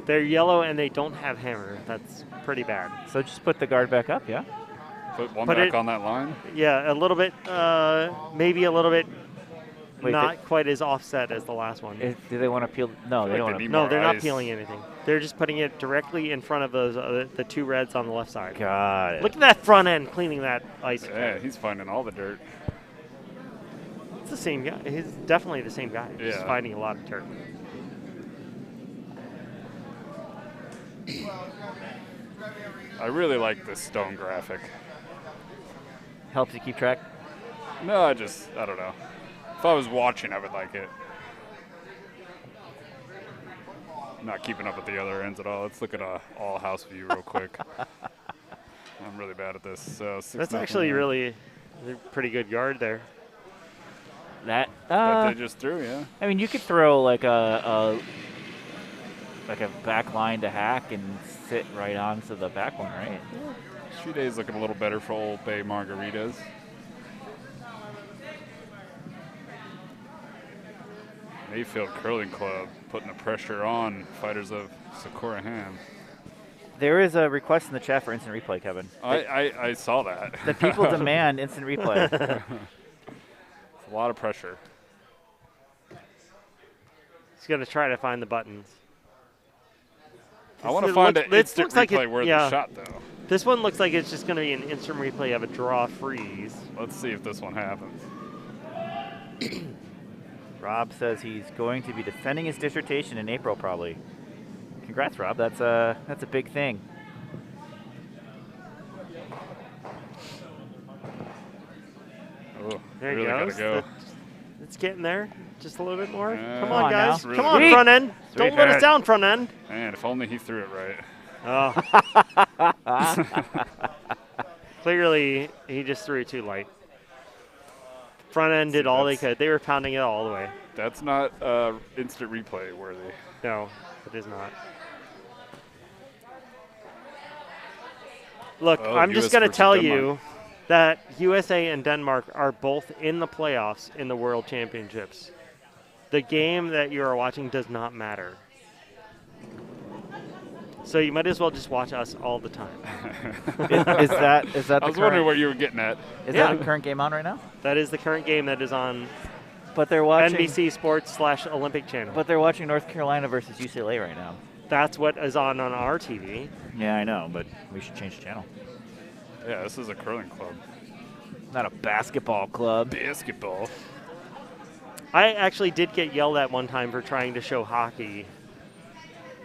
They're yellow and they don't have hammer. That's pretty bad. So just put the guard back up, yeah? put one Put back it- on that line. Yeah, a little bit, maybe a little bit Wait, not quite as offset as the last one. Do they want to peel? No, they like don't they want to. need No, more they're not ice. peeling anything. They're just putting it directly in front of those the 2 reds on the left side. Got it. Look at that front end cleaning that ice. Yeah, he's finding all the dirt. It's the same guy. He's definitely the same guy. Just Yeah. finding a lot of dirt. I really like this stone graphic. Helps you keep track. No, I don't know. If I was watching, I would like it. Not keeping up with the other ends at all. Let's look at a all house view real quick. I'm really bad at this. So That's actually really a pretty good guard there. That. That they just threw, yeah. I mean, you could throw like a back line to hack and sit right onto the back one, right? Shoe day's looking a little better for Old Bay margaritas. Mayfield Curling Club putting the pressure on fighters of Sakura Ham. There is a request in the chat for instant replay, Kevin. I saw that. The people demand instant replay. It's a lot of pressure. He's going to try to find the buttons. I want to It find looks- an it instant looks like replay it- worth yeah. the shot, though. This one looks like it's just going to be an instant replay of a draw freeze. Let's see if this one happens. Rob says he's going to be defending his dissertation in April, probably. Congrats, Rob. That's a big thing. Oh, There really he gotta goes. go. It's getting there. Just a little bit more. Yeah. Come Come on on, guys. now. Come on, Sweet. front end. Sweet Don't let us hit. down, front end. Man, if only he threw it right. Oh. Clearly, he just threw it too light. Front end did all they could. They were pounding it all the way. That's not instant replay worthy. No, it is not. Look, Oh, I'm US just going to versus tell Denmark. you that USA and Denmark are both in the playoffs in the World Championships. The game that you are watching does not matter. So you might as well just watch us all the time. Is that I the was wondering current, what you were getting at. is Yeah. that the current game on right now? That is the current game that is on But they're watching NBC Sports / Olympic Channel. But they're watching North Carolina versus UCLA right now. That's what is on our TV. Yeah, I know, but we should change the channel. Yeah, this is a curling club. Not a basketball club. Basketball. I actually did get yelled at one time for trying to show hockey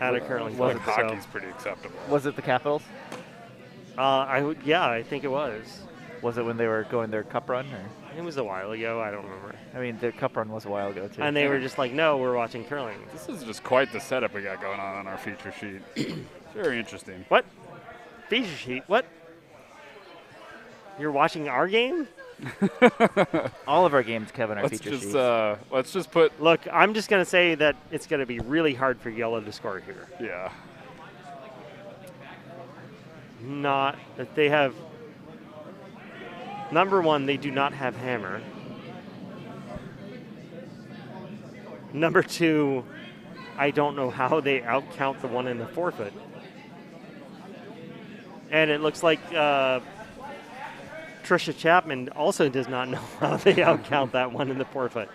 at a curling Like club. hockey's pretty acceptable. Was it the Capitals? Yeah, I think it was. Was it when they were going their cup run? Or It was a while ago. I don't remember. I mean, their cup run was a while ago too. And they were just like, no, we're watching curling. This is just quite the setup we got going on our feature sheet. Very interesting. What? Feature sheet? What? You're watching our game? All of our games, Kevin, are feature sheets. Let's just put. Look, I'm just going to say that it's going to be really hard for Yellow to score here. Yeah. Not that they have. Number one, they do not have hammer. Number two, I don't know how they outcount the one in the forfeit. And it looks like Tricia Chapman also does not know how they outcount that one in the forfeit.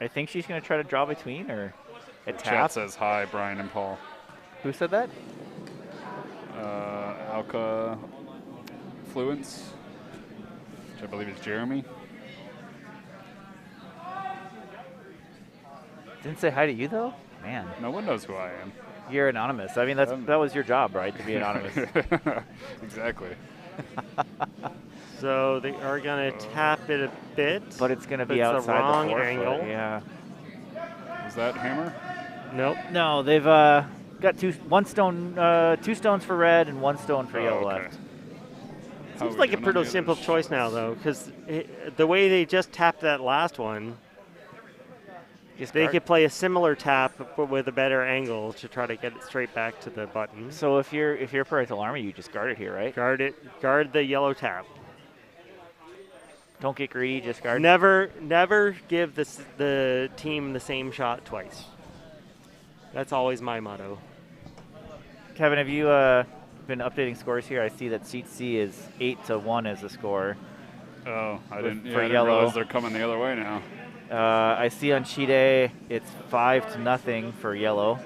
I think she's going to try to draw between or a Chat tap. says hi, Brian and Paul. Who said that? Alka Fluence, which I believe is Jeremy. Didn't say hi to you though? Man, No one knows who I am. you're anonymous. I mean, that was your job, right? To be anonymous. Exactly. So they are going to tap it a bit. But it's going to be It's the outside wrong the forefoot. angle. Yeah. Is that hammer? Nope. No, they've got two stones for red and 1 stone for yellow okay. left. How are Seems we like a doing on pretty the simple others? choice now, though, because the way they just tapped that last one, Just they guard. could play a similar tap but with a better angle to try to get it straight back to the button. So if you're Parental Army, you just guard it here, right? Guard the yellow tap. Don't get greedy, just guard. Never give the team the same shot twice. That's always my motto. Kevin, have you been updating scores here? I see that seat C is 8-1 as the score. Oh, I didn't For realize yellow. they're coming the other way now. I see on sheet A it's 5-0 for yellow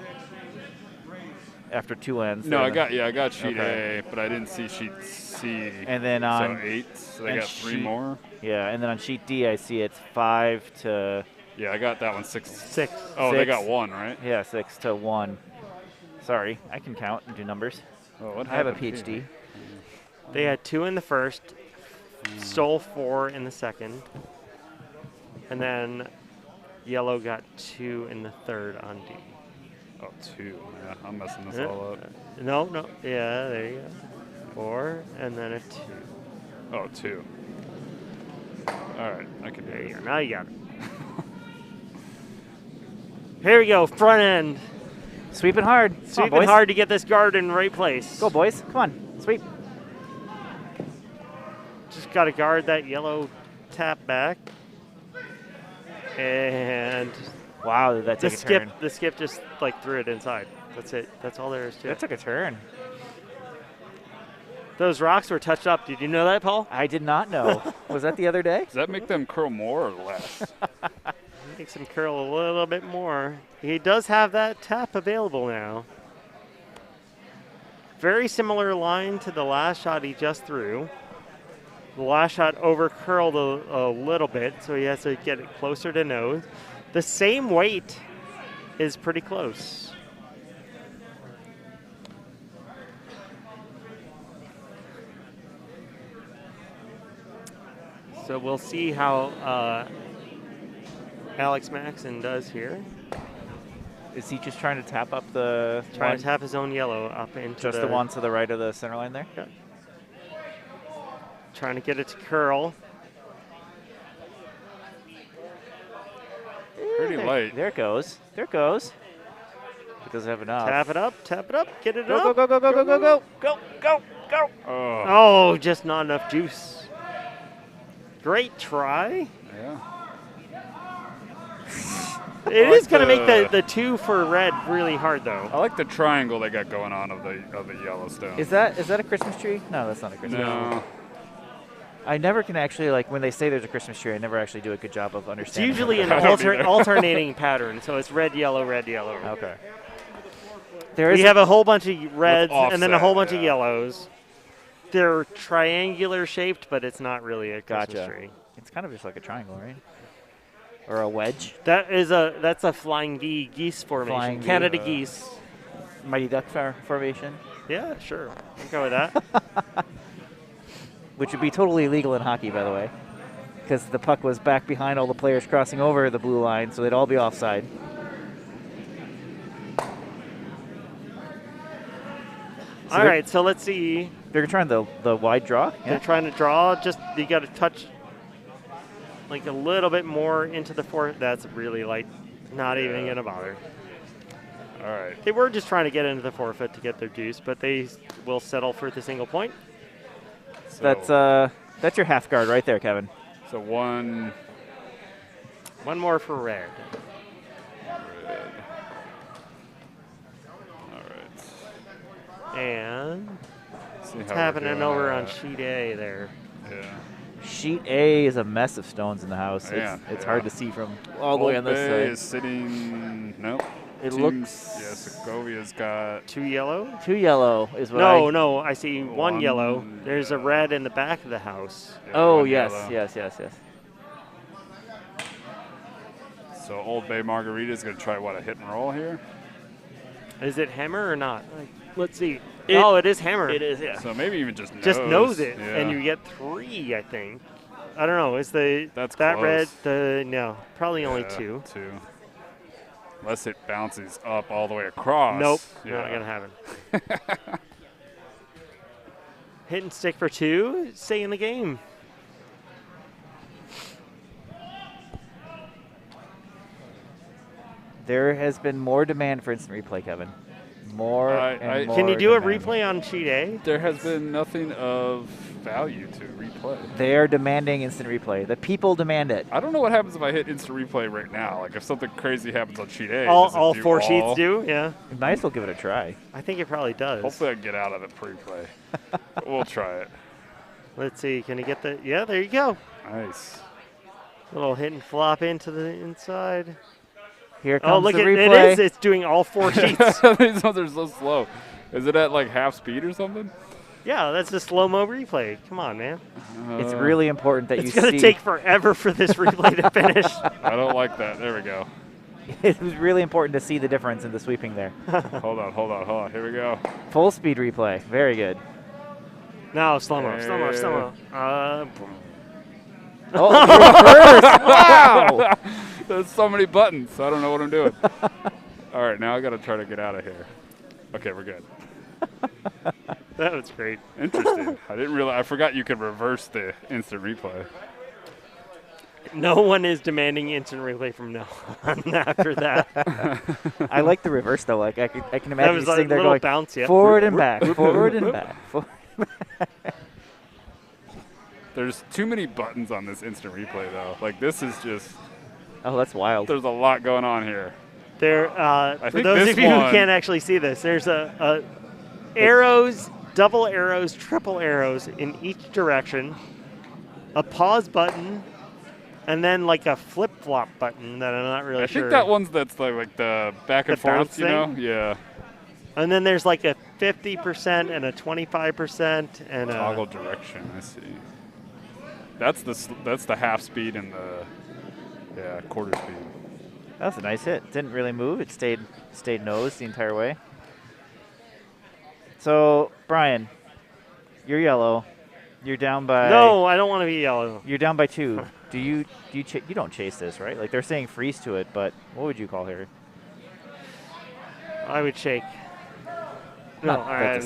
after 2 ends. No, They're I got sheet Okay. A, but I didn't see sheet C. And then so on 8, so they and got 3 sheet- more. yeah, and then on sheet D I see it's 5 Yeah, I got that one 6. 6. Oh, they 6. got 1, right? 6-1. Sorry, I can count and do numbers. Oh, what I have a happened PhD. here? They had 2 in the first, stole 4 in the second, and then yellow got 2 in the third on D. Oh, 2. Yeah, I'm messing this all up. No. Yeah, there you go. 4, and then a 2. Oh, 2. All right, I can do There you it. go. Now you got it. Here we go. Front end. Sweeping hard. Come on, Sweeping boys. hard to get this guard in the right place. Go, boys. Come on. Sweep. Just got to guard that yellow tap back. And Wow, did that the take a turn? skip just like threw it inside. That's it. That's all there is to That it. took a turn. Those rocks were touched up. Did you know that, Paul? I did not know. Was that the other day? Does that make them curl more or less? Makes him curl a little bit more. He does have that tap available now. Very similar line to the last shot he just threw. The last shot over curled a little bit, so he has to get it closer to nose. The same weight is pretty close. So we'll see how Alex Maxon does here. Is he just trying to tap up the Trying one? to tap his own yellow up into Just the one to the right of the center line there? Yeah. Trying to get it to curl. Pretty light. There it goes. There it goes. It doesn't have enough. Tap it up, get it Go, up. go, go, go, go, go, go, go, go, go. Oh, Oh, just not enough juice. Great try. yeah. It like is going to make the- the 2 for red really hard, though. I like the triangle they got going on of the Yellowstone. Is that a Christmas tree? No, that's not a Christmas tree. No. I never can actually, like, when they say there's a Christmas tree, I never actually do a good job of It's understanding. usually an I don't either. alternating pattern, so it's red, yellow, red, yellow. Okay. There is We have a whole bunch of reds and then a offset, whole bunch of yeah. yellows. They're triangular shaped, but it's not really a Christmas Gotcha. tree. It's kind of just like a triangle, right? Or a wedge. That's a flying V geese formation. Flying V. Canada geese. Mighty Duck formation, Yeah, sure. I'll go with that. which would be totally illegal in hockey, by the way, because the puck was back behind all the players crossing over the blue line, so they'd all be offside. So All they're- right, so let's see. They're trying the wide draw. They're trying to draw. Just you got to touch like a little bit more into the fourth. That's really light. Not even gonna bother. All right. They were just trying to get into the forfeit to get their juice, but they will settle for the single point. So, That's your half guard right there, Kevin. So one One more for red. red. All right. And See what's how we're happening doing over that. on sheet A there? Yeah. Sheet A is a mess of stones in the house. Yeah, It's yeah. hard to see from all the way on Old this Bay side. is sitting. Nope. It Teams- looks Yeah, Segovia's got. 2 yellow? 2 yellow is what No, I see one One yellow. There's a red in the back of the house. yeah, Oh, one yes, yellow. yes. So Old Bay Margarita's going to try, what, a hit and roll here? Is it hammer or not? Let's see. It- Oh, it is hammer. It is, yeah. So maybe even just nose. Just nose it, Yeah. and you get 3, I think. I don't know. Is that close. red? No, probably only Yeah, 2. Two. Unless it bounces up all the way across. Nope, Yeah. not gonna happen. Hit and stick for 2. Stay in the game. There has been more demand for instant replay, Kevin. More and more Can you do a demand. replay on sheet A? There has been nothing of value to replay. They are demanding instant replay. The people demand it. I don't know what happens if I hit instant replay right now. Like if something crazy happens on sheet A. does it All do 4 all? sheets do. Yeah, You might as well give it a try. I think it probably does. Hopefully I can get out of the pre-play. We'll try it. Let's see. Can you get the? Yeah, there you go. Nice. Little hit and flop into the inside. Here comes Oh, look the at replay. it is. It's doing all 4 sheets. These ones are so slow. Is it at like half speed or something? Yeah, that's a slow-mo replay. Come on, man. It's really important that It's you going see. to take forever for this replay to finish. I don't like that. There we go. It was really important to see the difference in the sweeping there. Hold on. Here we go. Full speed replay. Very good. Now, slow-mo. Oh, reverse! Wow! There's so many buttons. I don't know what I'm doing. All right, now I got to try to get out of here. Okay, we're good. That was great. Interesting. I didn't realize. I forgot you could reverse the instant replay. No one is demanding instant replay from now on after that. I like the reverse though. Like I can That imagine was you like sitting a there little going bounce, yeah. forward and back, forward and back. There's too many buttons on this instant replay, though. Like, this is just, Oh, that's wild. there's a lot going on here. There, for think those this of you who one- can't actually see this, there's a arrows, double arrows, triple arrows in each direction, a pause button, and then like a flip-flop button that I'm not really I sure. think that one's that's like the back and The forth, bounce you know? thing? Yeah. And then there's like a 50% and a 25% and a Toggle direction, I see. That's the half speed and the quarter speed. That was a nice hit. Didn't really move. It stayed nose the entire way. So, Brian, you're yellow. You're down by. No, I don't want to be yellow. You're down by 2. You don't chase this, right? Like they're saying freeze to it, but what would you call here? I would shake. No, Not all right.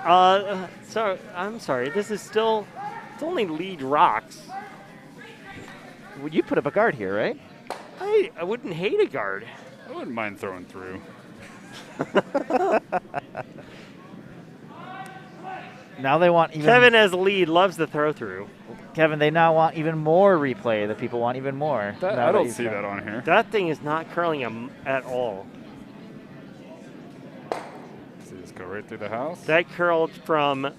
that So I'm sorry. This is still. It's only lead rocks. Well, you put up a guard here, right? I wouldn't hate a guard. I wouldn't mind throwing through. Now they want even. Kevin as lead loves the throw through. Kevin, they now want even more replay. The people want even more. I don't see that on here. That thing is not curling at all. So just go right through the house. That curled from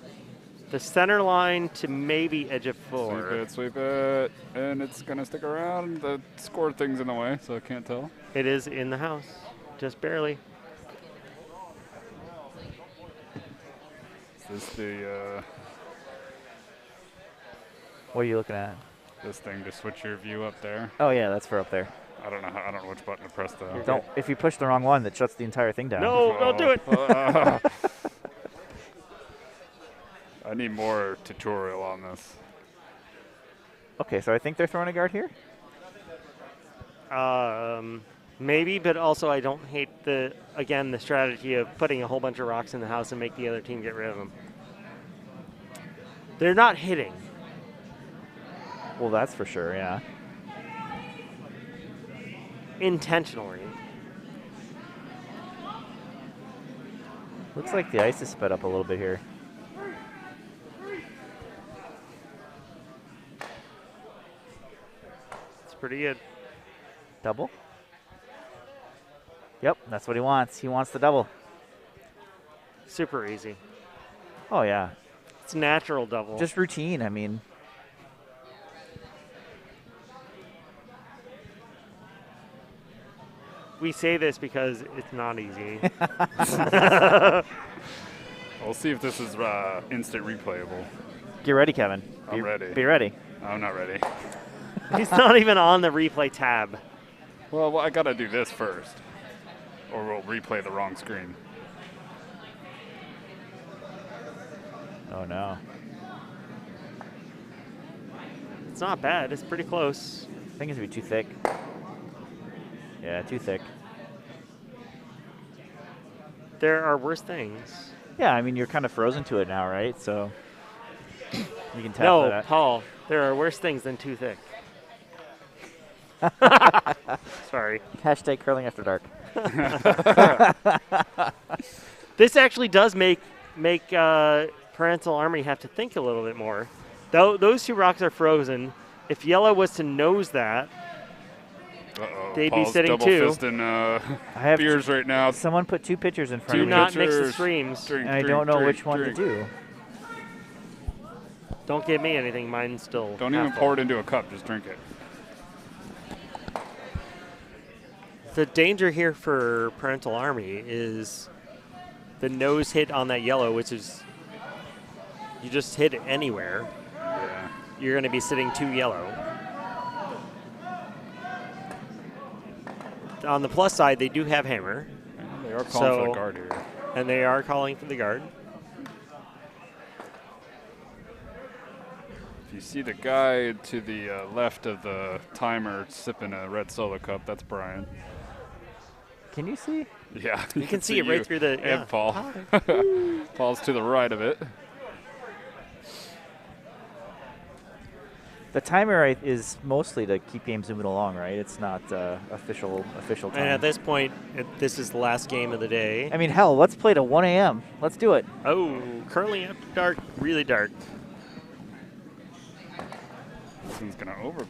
the center line to maybe edge of 4. Sweep it, and it's gonna stick around. The score thing's in the way, so I can't tell. It is in the house, just barely. Is this the What are you looking at? this thing to switch your view up there? Oh yeah, that's for up there. I don't know which button to press though. Don't. If you push the wrong one, that shuts the entire thing down. No, don't do it. I need more tutorial on this. Okay, so I think they're throwing a guard here. Maybe, but also I don't hate the strategy of putting a whole bunch of rocks in the house and make the other team get rid of them. They're not hitting. Well, that's for sure. Yeah. Intentionally. Looks like the ice is sped up a little bit here. It's pretty good. Double? Yep, that's what he wants. He wants the double. Super easy. Oh, yeah. It's natural double. Just routine, I mean. We say this because it's not easy. We'll see if this is instant replayable. Get ready, Kevin. I'm ready. Be ready. I'm not ready. He's not even on the replay tab. Well, I gotta do this first, or we'll replay the wrong screen. Oh, no. It's not bad. It's pretty close. I think it's going to be too thick. Yeah, too thick. There are worse things. Yeah, I mean, you're kind of frozen to it now, right? So you can tap No, that. Paul, there are worse things than too thick. Sorry. Hashtag curling after dark. This actually does make Parental Army have to think a little bit more. Those 2 rocks are frozen. If yellow was to nose that, they'd Paul's be sitting double 2. fisting I have beers right now. Someone put 2 pitchers in front Do of me, not mix the Pitchers. streams. Drink, and I drink, don't know drink, which one drink. to do. Don't give me anything. Mine's still Don't half even full. pour it into a cup. Just drink it. The danger here for Parental Army is the nose hit on that yellow, which is you just hit it anywhere. Yeah. You're going to be sitting 2 yellow. On the plus side, they do have hammer, They are calling for the guard here. and they are calling for the guard. If you see the guy to the left of the timer sipping a red solo cup, that's Brian. Can you see? Yeah, You can see it right through the and yeah. Paul. Paul's to the right of it. The timer is mostly to keep games moving along, right? It's not official time. And at this point, this is the last game of the day. I mean, hell, let's play to 1 a.m. Let's do it. Oh, curling up dark, really dark. This one's gonna over.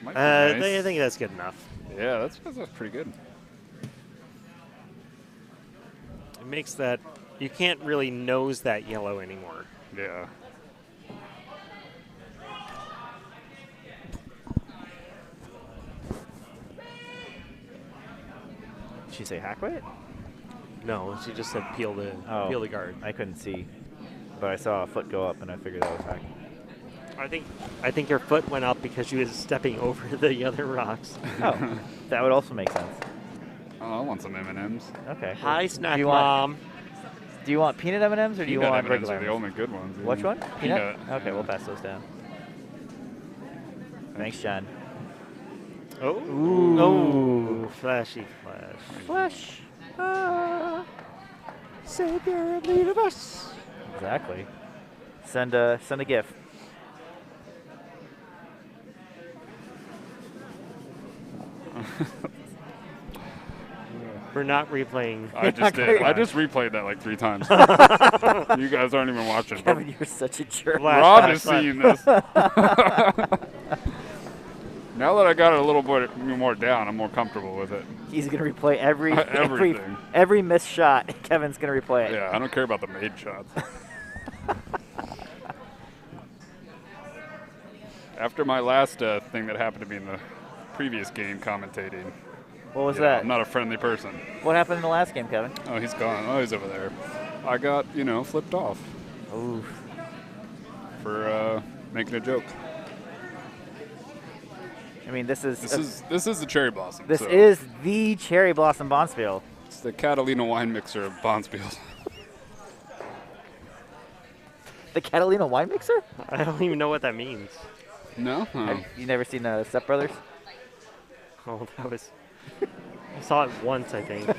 Might be nice. I think that's good enough. Yeah, that's pretty good. It makes that you can't really nose that yellow anymore. Yeah. Did she say hackway it? No, she just said peel the guard. I couldn't see, but I saw a foot go up, and I figured that was hack. I think her foot went up because she was stepping over the other rocks. Oh, that would also make sense. Oh, I want some M&Ms. Okay. Hi, Snack Do you want- Mom. Do you want peanut M&Ms or do you Peanut want M&Ms regular are the M&Ms? only good ones. yeah. Which one? Peanut. Okay, we'll pass those down. Thanks, John. Oh. Ooh. Oh, flashy flash. Flash. Savior of the universe. Exactly. Send a GIF. We're not replaying. I just did. I just replayed that like 3 times. You guys aren't even watching. but Kevin, you're such a jerk. Rob is seeing this. Now that I got it a little bit more down, I'm more comfortable with it. He's gonna replay Everything. every missed shot. Kevin's gonna replay it. Yeah, I don't care about the made shots. After my last thing that happened to me in the previous game commentating, What was you know, that? I'm not a friendly person. What happened in the last game, Kevin? Oh, he's gone. Oh, he's over there. I got, flipped off Ooh. for making a joke. I mean, this is the cherry blossom. this so is the Cherry Blossom Bonspiel. it's the Catalina wine mixer of Bonspiels. The Catalina wine mixer? I don't even know what that means. No? Oh. Have you never seen Step Brothers? Oh, that was. I saw it once, I think.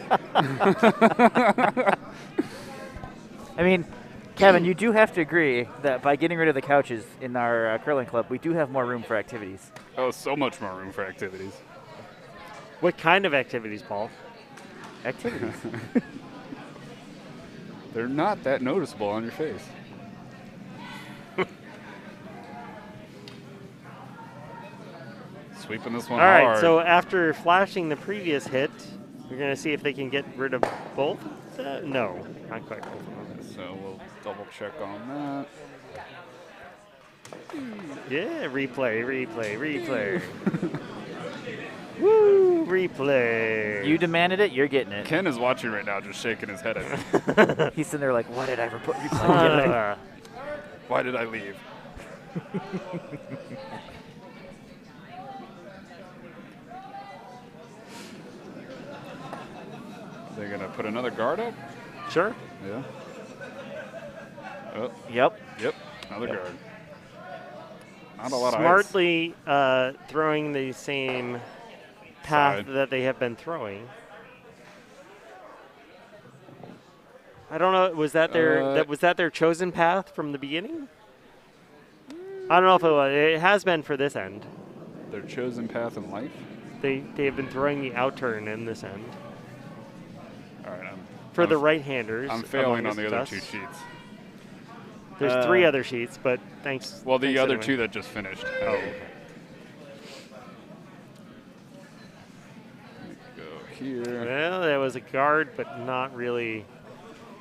I mean, Kevin, you do have to agree that by getting rid of the couches in our curling club, we do have more room for activities. Oh, so much more room for activities. What kind of activities, Paul? Activities. They're not that noticeable on your face. Sweeping this one All right, hard. so after flashing the previous hit, we're going to see if they can get rid of both. No, not quite both of them. So we'll double check on Yeah, replay. Woo, replay. You demanded it, you're getting that. it. Ken is watching right now, just shaking his head at me. He's sitting there like, why did I ever put replay? Why did I leave? They're going to put another guard up? Sure. Yeah. Oh, Yep. yep, another guard. Not a lot Smartly throwing the same path Side. that they have been throwing. I don't know. Was that their chosen path from the beginning? I don't know if it was. It has been for this end. of ice. Their chosen path in life? They have been throwing the outturn in this end All right, for the right-handers. I'm failing on amongst the other us. 2 sheets. There's 3 other sheets, but thanks. Well, the thanks other anyway. 2 that just finished. Oh, okay. Go here. Well, there was a guard, but not really.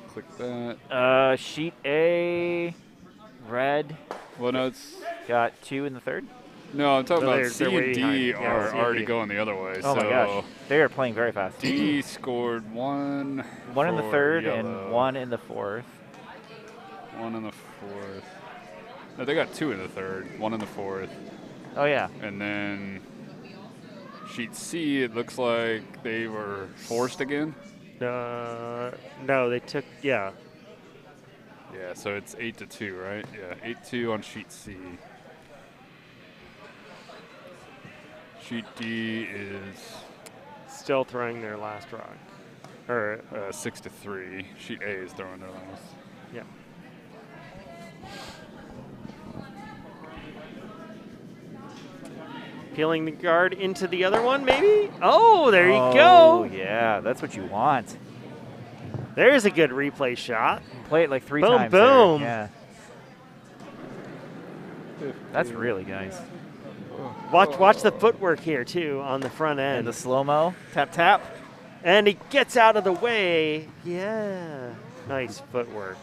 Click that. Sheet A, red, Well, no, it's got 2 in the third. no. I'm talking No, about they're C and way D behind. Yeah, are C and already D. going the other way. Oh so my gosh. They are playing very fast. D scored 1. 1 in the for third yellow, and 1 in the fourth. 1 in the fourth. No, they got 2 in the third, 1 in the fourth, Oh, yeah. and then sheet C. It looks like they were forced again. No, they took. Yeah. Yeah, so it's 8-2, right? Yeah, 8-2 on sheet C. Sheet D is Still throwing their last rock. Or 6-3. Sheet A is throwing their last. yeah. Peeling the guard into the other one, maybe? Oh, there you Oh, go. yeah. That's what you want. There's a good replay shot. Play it like 3 Boom, times. boom. There. Yeah. That's really nice. Watch the footwork here, too, on the front And end. the slow-mo. Tap, tap. And he gets out of the way. Yeah. Nice footwork.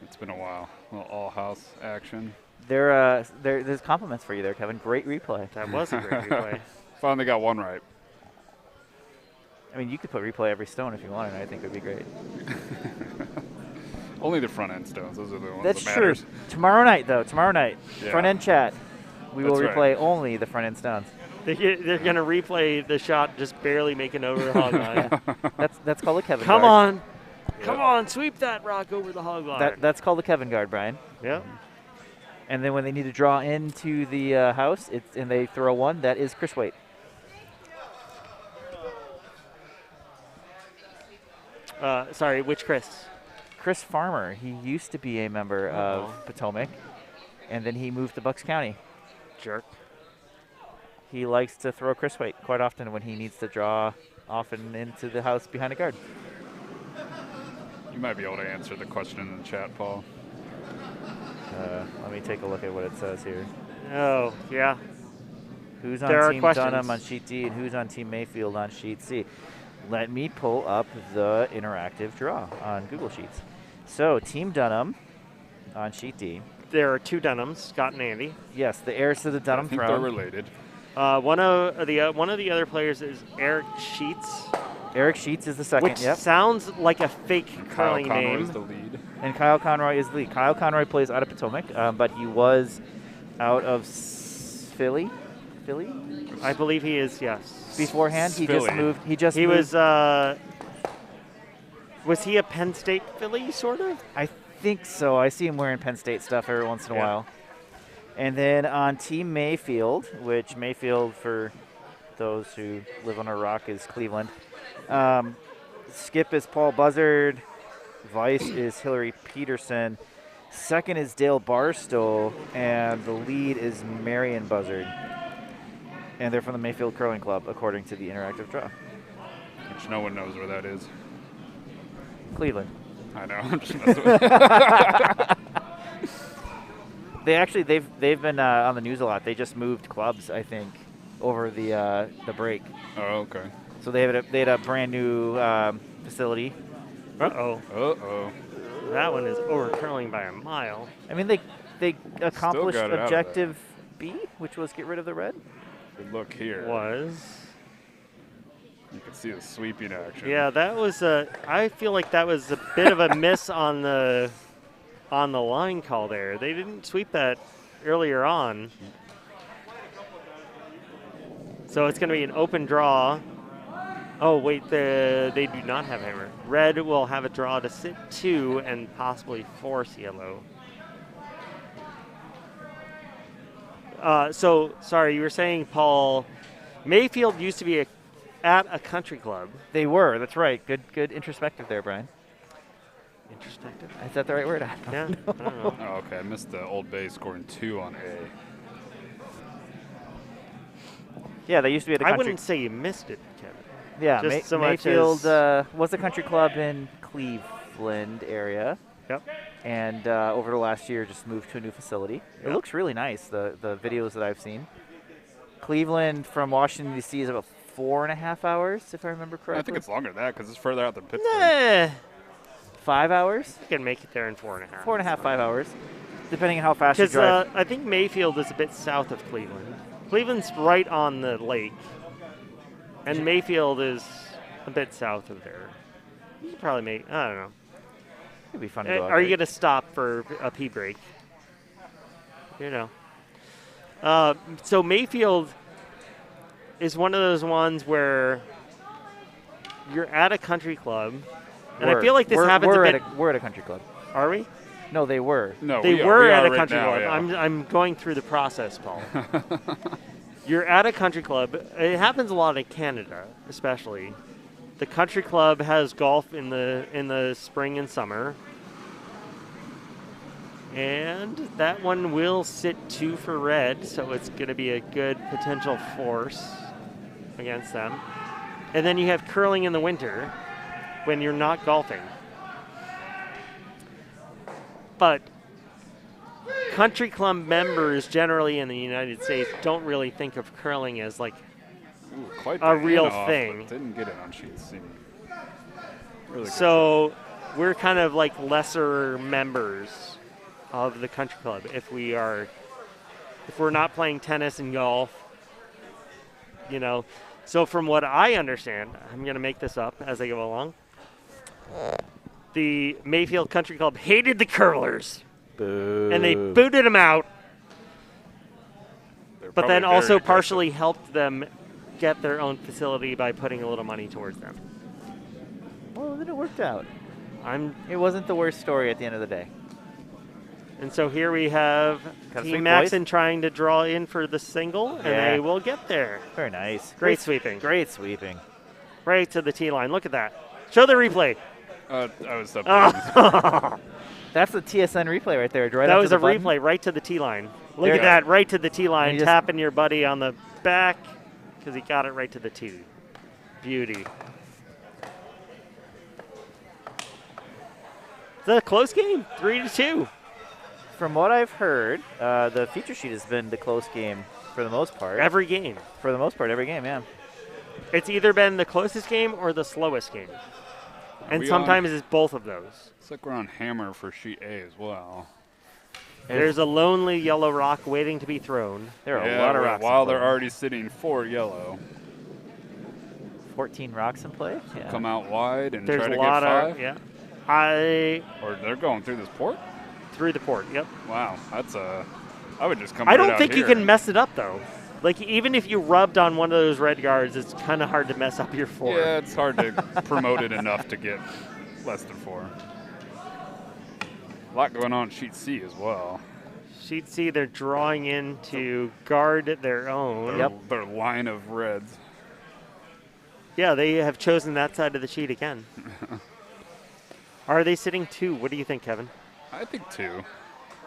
It's been a while. A little all-house action. There's compliments for you there, Kevin. Great replay. That was a great replay. Finally got one right. I mean, you could put replay every stone if you wanted. I think it would be great. Only the front end stones. Those are the ones That's that true. matters. Tomorrow night, though. Tomorrow night. Yeah. Front end chat. We will That's replay right. only the front end stones. They're going to replay the shot just barely making over the hog line. That's called a Kevin Come guard. on. Come on, sweep that rock over the hog line. That's called a Kevin guard, Brian. Yeah. And then when they need to draw into the house, and they throw one, that is Chris Waite. Sorry, which Chris? Chris Farmer. He used to be a member of Potomac, and then he moved to Bucks County. Jerk. He likes to throw Chris Waite quite often when he needs to draw often into the house behind a guard. You might be able to answer the question in the chat, Paul. Let me take a look at what it says here. Oh, yeah. Who's There are on Team questions. Dunham on Sheet D, and who's on Team Mayfield on Sheet C? Let me pull up the interactive draw on Google Sheets. So, Team Dunham on Sheet D. There are 2 Dunhams, Scott and Andy. Yes, the heirs to the Dunham I think they're throne. related. One of the other players is Eric Sheets, Eric Sheets is the second, which yep. sounds like a fake Kyle curling Conroy name. is the lead. And Kyle Conroy is the lead. Kyle Conroy plays out of Potomac, but he was out of Philly? I believe he is, yes. Beforehand, he just Philly. moved. He Was he a Penn State Philly, sort of? I think so. I see him wearing Penn State stuff every once in a Yeah. while. And then on Team Mayfield, which Mayfield, for those who live on a rock, is Cleveland. Skip is Paul Buzzard. Vice is Hilary Peterson. Second is Dale Barstow. And the lead is Marian Buzzard. And they're from the Mayfield Curling Club, according to the interactive draw. Which no one knows where that is. Cleveland. I know. I'm just messing with They've been on the news a lot. They just moved clubs, I think, over the break. Oh, okay. So they had a brand new facility. Uh-oh. Uh-oh. That one is over curling by a mile. I mean, they accomplished got it out of objective B, which was get rid of the red. Good look here. You can see the sweeping action. Yeah, that was I feel like that was a bit of a miss on the line call there. They didn't sweep that earlier on. So it's going to be an open draw. Oh, wait, they do not have hammer. Red will have a draw to sit 2 and possibly force yellow. So, sorry, you were saying, Paul, Mayfield used to be at a country club. They were. That's right. Good introspective there, Brian. Introspective? Is that the right word? Yeah, I don't know. Oh, okay. I missed the Old Bay scoring 2 on A. Yeah, they used to be at a I country. wouldn't say you missed it, Kevin. Yeah, just so much Mayfield as- was a country club in Cleveland area. Yep. And over the last year, just moved to a new facility. It Yep. looks really nice, the videos that I've seen. Cleveland from Washington, D.C. is about 4.5 hours, if I remember correctly. I think it's longer than that because it's further out than Pittsburgh. Eh, 5 hours? you can make it there in 4.5. 4.5, 5 hours, depending on how fast you Because drive. I think Mayfield is a bit south of Cleveland. Cleveland's right on the lake, and Mayfield is a bit south of there. You could probably make, I don't know. It'd be fun to go out Are you there. going to stop for a pee break? You know. So Mayfield is one of those ones where you're at a country club, and I feel like this happens a bit. We're at a country club. Are we? No, they were. No, They we were are at a right country now, club. yeah. I'm going through the process, Paul. You're at a country club. It happens a lot in Canada, especially. The country club has golf in the spring and summer. And that one will sit 2 for red, so it's going to be a good potential force against them. And then you have curling in the winter when you're not golfing. But country club members generally in the United States don't really think of curling as like Ooh, quite a the real handoff, thing. but didn't get it on sheet C. Really good. so we're kind of like lesser members of the country club if we're not playing tennis and golf, you know. So from what I understand, I'm going to make this up as I go along. The Mayfield Country Club hated the curlers. Boo. And they booted him out. but probably then very also aggressive. partially helped them get their own facility by putting a little money towards them. Well, then it worked out. I'm It wasn't the worst story at the end of the day. And so here we have Got a Team sweep, Maxon boys. trying to draw in for the single, and Yeah. they will get there. Very nice. Great sweeping. Great sweeping. Right to the tee line. Look at that. Show the replay. I was up. That's the TSN replay right there. Right That up was to a the button. replay right to the tee line. Look There at you go. that, right to the tee And line, you just- tapping your buddy on the back because he got it right to the tee. Beauty. It's a close game, 3-2. From what I've heard, the feature sheet has been the close game for the most part. Every game. For the most part, every game, yeah. It's either been the closest game or the slowest game. And we sometimes it's both of those. Looks like we're on hammer for sheet A as well. There's a lonely yellow rock waiting to be thrown. There are Yeah, a lot of well, rocks. while in play. they're already sitting 4 yellow. 14 rocks in play. Yeah. Come out wide and There's try a to lot get 5. of, yeah. I Or they're going through this port? through the port, yep. Wow, that's a. I would just come I right don't out think you here. can mess it up, though. Like, even if you rubbed on one of those red guards, it's kind of hard to mess up your 4. Yeah, it's hard to promote it enough to get less than 4. A lot going on sheet C as well. Sheet C, they're drawing in to guard their own. Their line of reds. Yeah, they have chosen that side of the sheet again. Are they sitting 2? What do you think, Kevin? I think 2.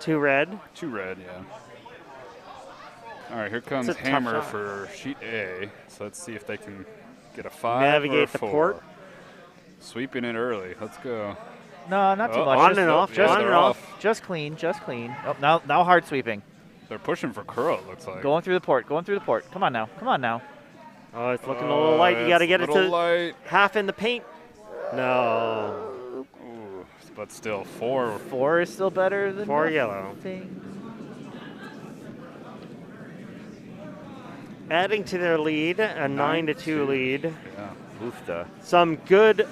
2 red? 2 red, yeah. All right, here comes a tough hammer shot. for sheet A. So let's see if they can get a 5 Navigate or a the 4. port. Sweeping it early. Let's go. No, not too Oh, much. on Just- and off, Just, on and they're off. just clean, just clean. Oh, now hard sweeping. They're pushing for curl, it looks like. Going through the port. Going through the port. Come on now. Come on now. Oh, it's looking a little light. You got to get it to light. half in the paint. No. Ooh, but still 4. 4 is still better than 4 yellow. nothing. Adding to their lead, a 9-2 lead. Yeah. Oofta. Some good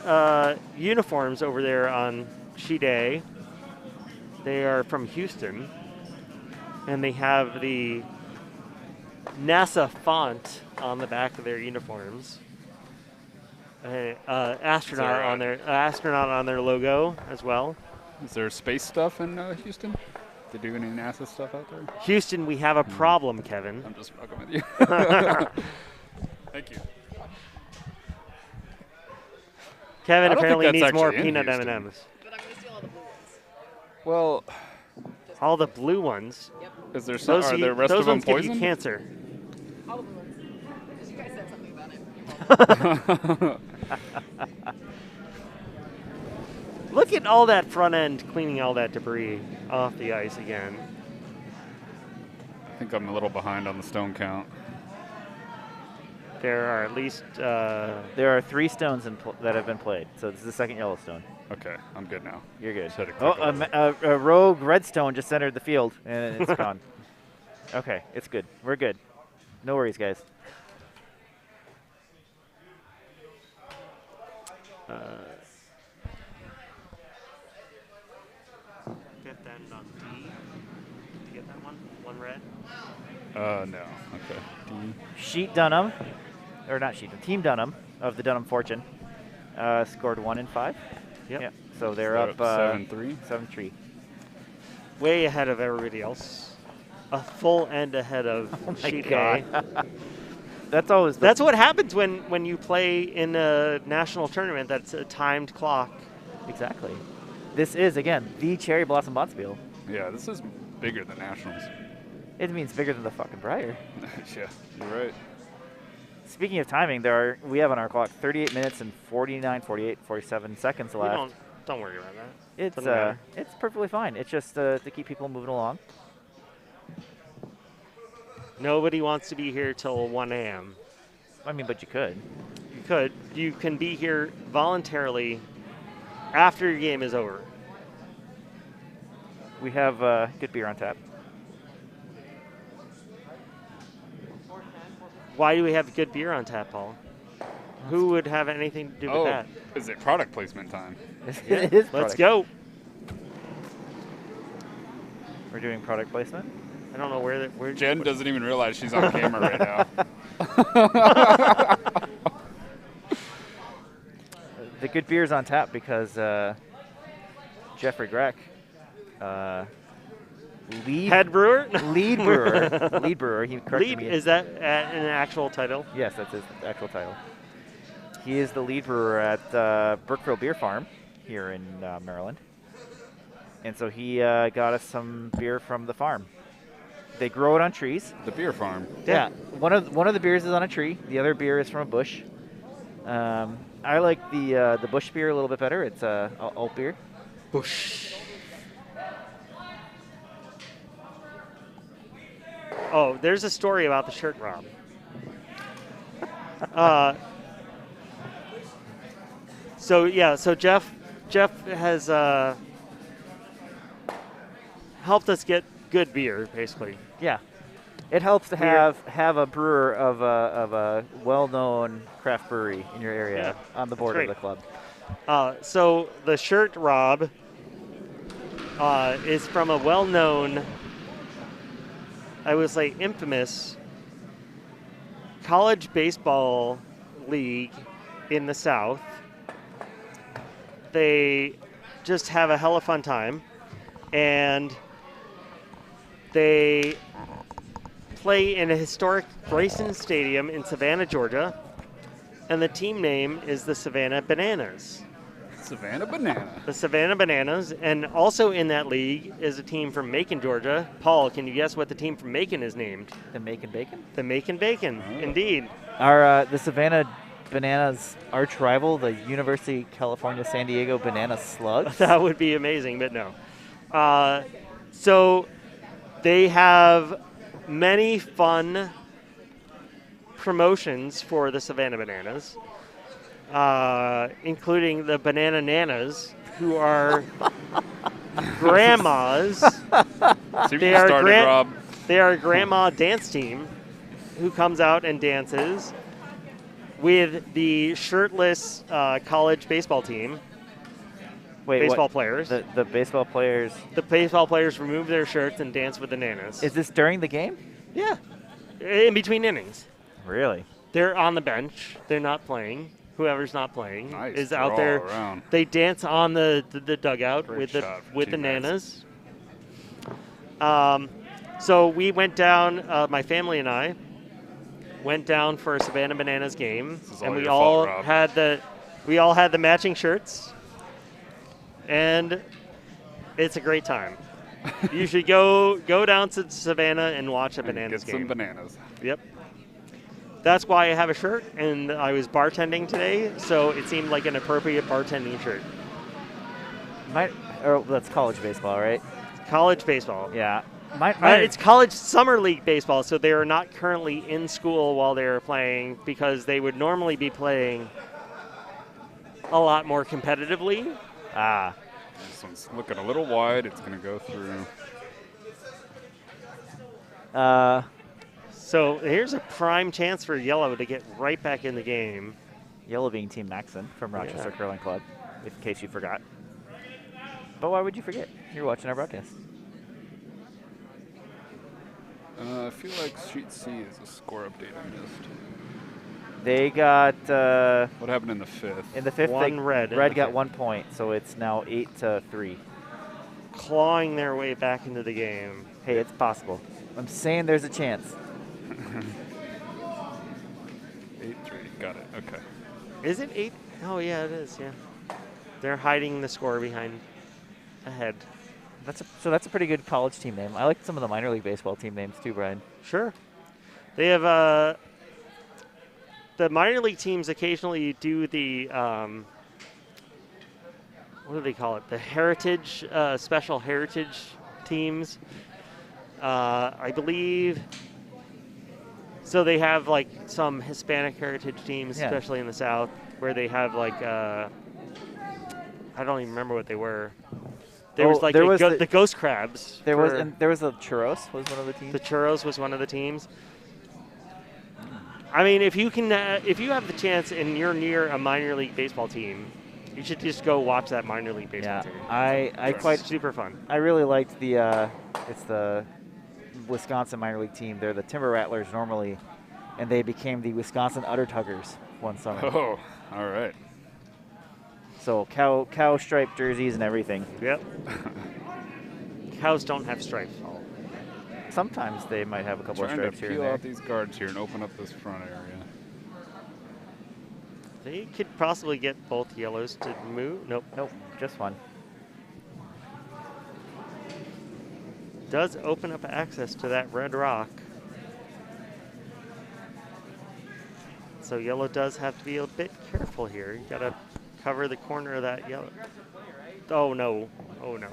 uniforms over there on sheet A. They are from Houston, and they have the NASA font on the back of their uniforms. Astronaut on their logo as well. Is there space stuff in Houston? They do any NASA stuff out there? Houston, we have a problem, Kevin. I'm just fucking with you. Thank you. Kevin I don't think apparently that's needs more actually in peanut Houston. M&Ms. But I'm going to steal all the blue ones. Well, All the blue ones. is there some? Are the rest those of them ones give you poison? cancer. All the blue ones. Because you guys said something about it. Look at all that front end cleaning all that debris off the ice again. I think I'm a little behind on the stone count. There are at least There are 3 stones that have been played, so this is the second yellow stone. Okay, I'm good now. You're good. Just had to Oh, click a rogue redstone just entered the field, and it's gone. Okay, it's good. We're good. No worries, guys. get that on D. Did you get that one? One red? No. Okay. D. Sheet Dunham, or not Sheet, Team Dunham of the Dunham Fortune scored 1 in 5. Yep. Yeah, so they're They're up 7-3. 7-3. Way ahead of everybody else. A full end ahead of My sheet God. A. That's always the That's what happens when you play in a national tournament that's a timed clock. exactly. This is again the Cherry Blossom Bonspiel. Yeah, this is bigger than nationals. It means bigger than the fucking Briar. Yeah, you're right. Speaking of timing, we have on our clock 38 minutes and 49, 48, 47 seconds We left. don't worry about that. It's Doesn't matter. it's perfectly fine. It's just to keep people moving along. Nobody wants to be here till 1 a.m. I mean, but you could. You could. You can be here voluntarily after your game is over. We have good beer on tap. Why do we have good beer on tap, Paul? Who would have anything to do with Oh, that? is it product placement time? It is Let's product. go. We're doing product placement. I don't know where Jen doesn't even realize she's on camera right now. The good beer's on tap because Jeffrey Greck, head brewer? lead brewer. He corrected me. Is that an actual title? Yes, that's his actual title. He is the lead brewer at Brookville Beer Farm here in Maryland. And so he got us some beer from the farm. They grow it on trees. The beer farm. Yeah. One of the beers is on a tree. The other beer is from a bush. I like the bush beer a little bit better. It's alt beer. Bush. Oh, there's a story about the shirt, Rob. So Jeff has helped us get good beer, basically. Yeah. It helps to have a brewer of a well-known craft brewery in your area on the board of the club. So the shirt, Rob, is from a well-known, I would say infamous, college baseball league in the South. They just have a hell of a fun time, and they play in a historic Grayson Stadium in Savannah, Georgia, and the team name is the Savannah Bananas. Savannah Banana. The Savannah Bananas, and also in that league is a team from Macon, Georgia. Paul, can you guess what the team from Macon is named? The Macon Bacon? The Macon Bacon, indeed. Our the Savannah Bananas arch rival, the University of California San Diego Banana Slugs. That would be amazing, but no. So they have many fun promotions for the Savannah Bananas, including the Banana Nanas, who are grandmas. They are a grandma dance team who comes out and dances with the shirtless college baseball team. Wait, baseball players. The baseball players. The baseball players remove their shirts and dance with the Nanas. Is this during the game? Yeah. In between innings. Really? They're on the bench. They're not playing. Whoever's not playing is out there. Around. They dance on the dugout Great with the Nanas. So we went down, my family and I went down for a Savannah Bananas game, and we all had the matching shirts. And it's a great time. You should go down to Savannah and watch a Bananas game. Get some bananas. Yep. That's why I have a shirt, and I was bartending today, so it seemed like an appropriate bartending shirt. That's college baseball, right? College baseball. Yeah. It's college summer league baseball, so they are not currently in school while they are playing because they would normally be playing a lot more competitively. This one's looking a little wide. It's going to go through. So here's a prime chance for Yellow to get right back in the game. Yellow being Team Maxon from Rochester Curling Club, in case you forgot. But why would you forget? You're watching our broadcast. I feel like Sheet C is a score update I missed. They got... what happened in the fifth? In the fifth, Red got 1 point, so it's now 8-3. Clawing their way back into the game. Hey, it's possible. I'm saying there's a chance. 8-3, got it, okay. Is it 8? Oh, yeah, it is, yeah. They're hiding the score behind ahead. So that's a pretty good college team name. I like some of the minor league baseball team names too, Brian. Sure. They have the minor league teams occasionally do the what do they call it? The heritage, special heritage teams. I believe. So they have like some Hispanic heritage teams, especially in the South, where they have like I don't even remember what they were. There was like the Ghost Crabs. There was the Churros was one of the teams. The Churros was one of the teams. I mean, if you have the chance and you're near a minor league baseball team, you should just go watch that minor league baseball team. I quite super fun. I really liked the it's the Wisconsin minor league team. They're the Timber Rattlers normally, and they became the Wisconsin Udder Tuggers one summer. Oh, all right. So cow striped jerseys and everything. Yep. Cows don't have stripes. Sometimes they might have a couple of Trying stripes to here and peel there. out these guards here and open up this front area. They could possibly get both yellows to move. Nope. Nope, just one. Does open up access to that red rock. So yellow does have to be a bit careful here. You gotta cover the corner of that yellow. Oh no, oh no.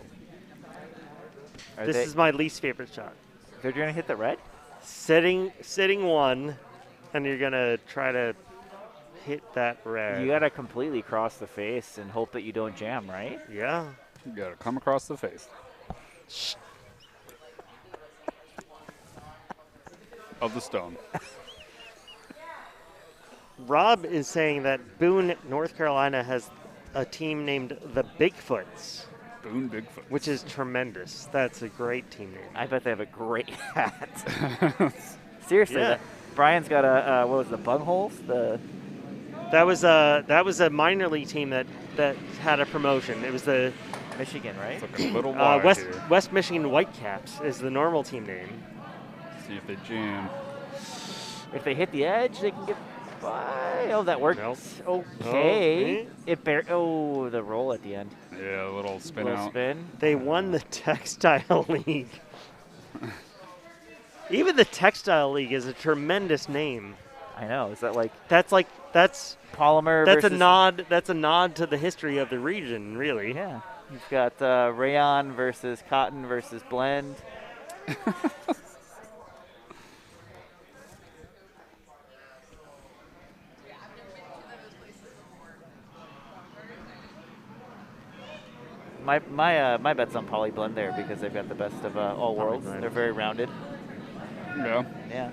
This is my least favorite shot. They're gonna hit the red? Sitting one, and you're gonna try to hit that red. You gotta completely cross the face and hope that you don't jam, right? Yeah. You got to come across the face. Of the stone. Rob is saying that Boone, North Carolina has a team named the Bigfoots, Boone Bigfoot. which is tremendous. That's a great team name. I bet they have a great hat. Seriously, Yeah. Brian's got a what was it, the Bungholes? That was a minor league team that had a promotion. It was the Michigan, right? It's looking a little wide here. West Michigan Whitecaps is the normal team name. See if they jam. If they hit the edge, they can get by. Oh, that worked. Nope. Okay. Oh, the roll at the end. Yeah, a little spin Little out. spin. They won the Textile League. Even the Textile League is a tremendous name. I know. Is that like That's polymer? That's a versus, nod. That's a nod to the history of the region, really. Yeah. You've got rayon versus cotton versus blend. My bet's on poly blend there because they've got the best of all worlds. Polyblend. They're very rounded. Yeah. Yeah.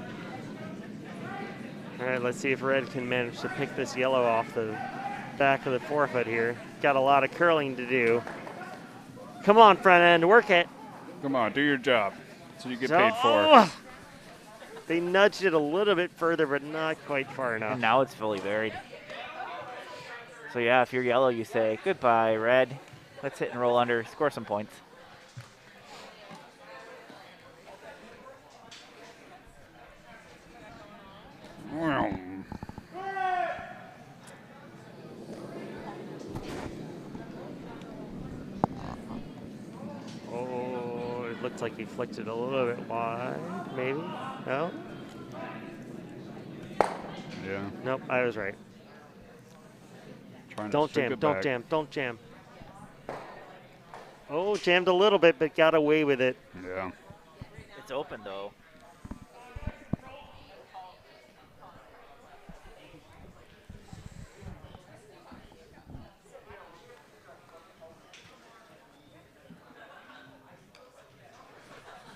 All right, let's see if red can manage to pick this yellow off the back of the forefoot here. Got a lot of curling to do. Come on, front end, work it. Come on, do your job. That's what you get paid for. Oh! They nudged it a little bit further, but not quite far enough. And now it's fully buried. So yeah, if you're yellow, you say, goodbye, red. Let's hit and roll under, score some points. Oh, it looks like he flicked it a little bit wide, maybe? No? Yeah. Nope, I was right. Trying to Don't streak jam, it don't back. jam, don't jam. Oh, jammed a little bit, but got away with it. Yeah. It's open though.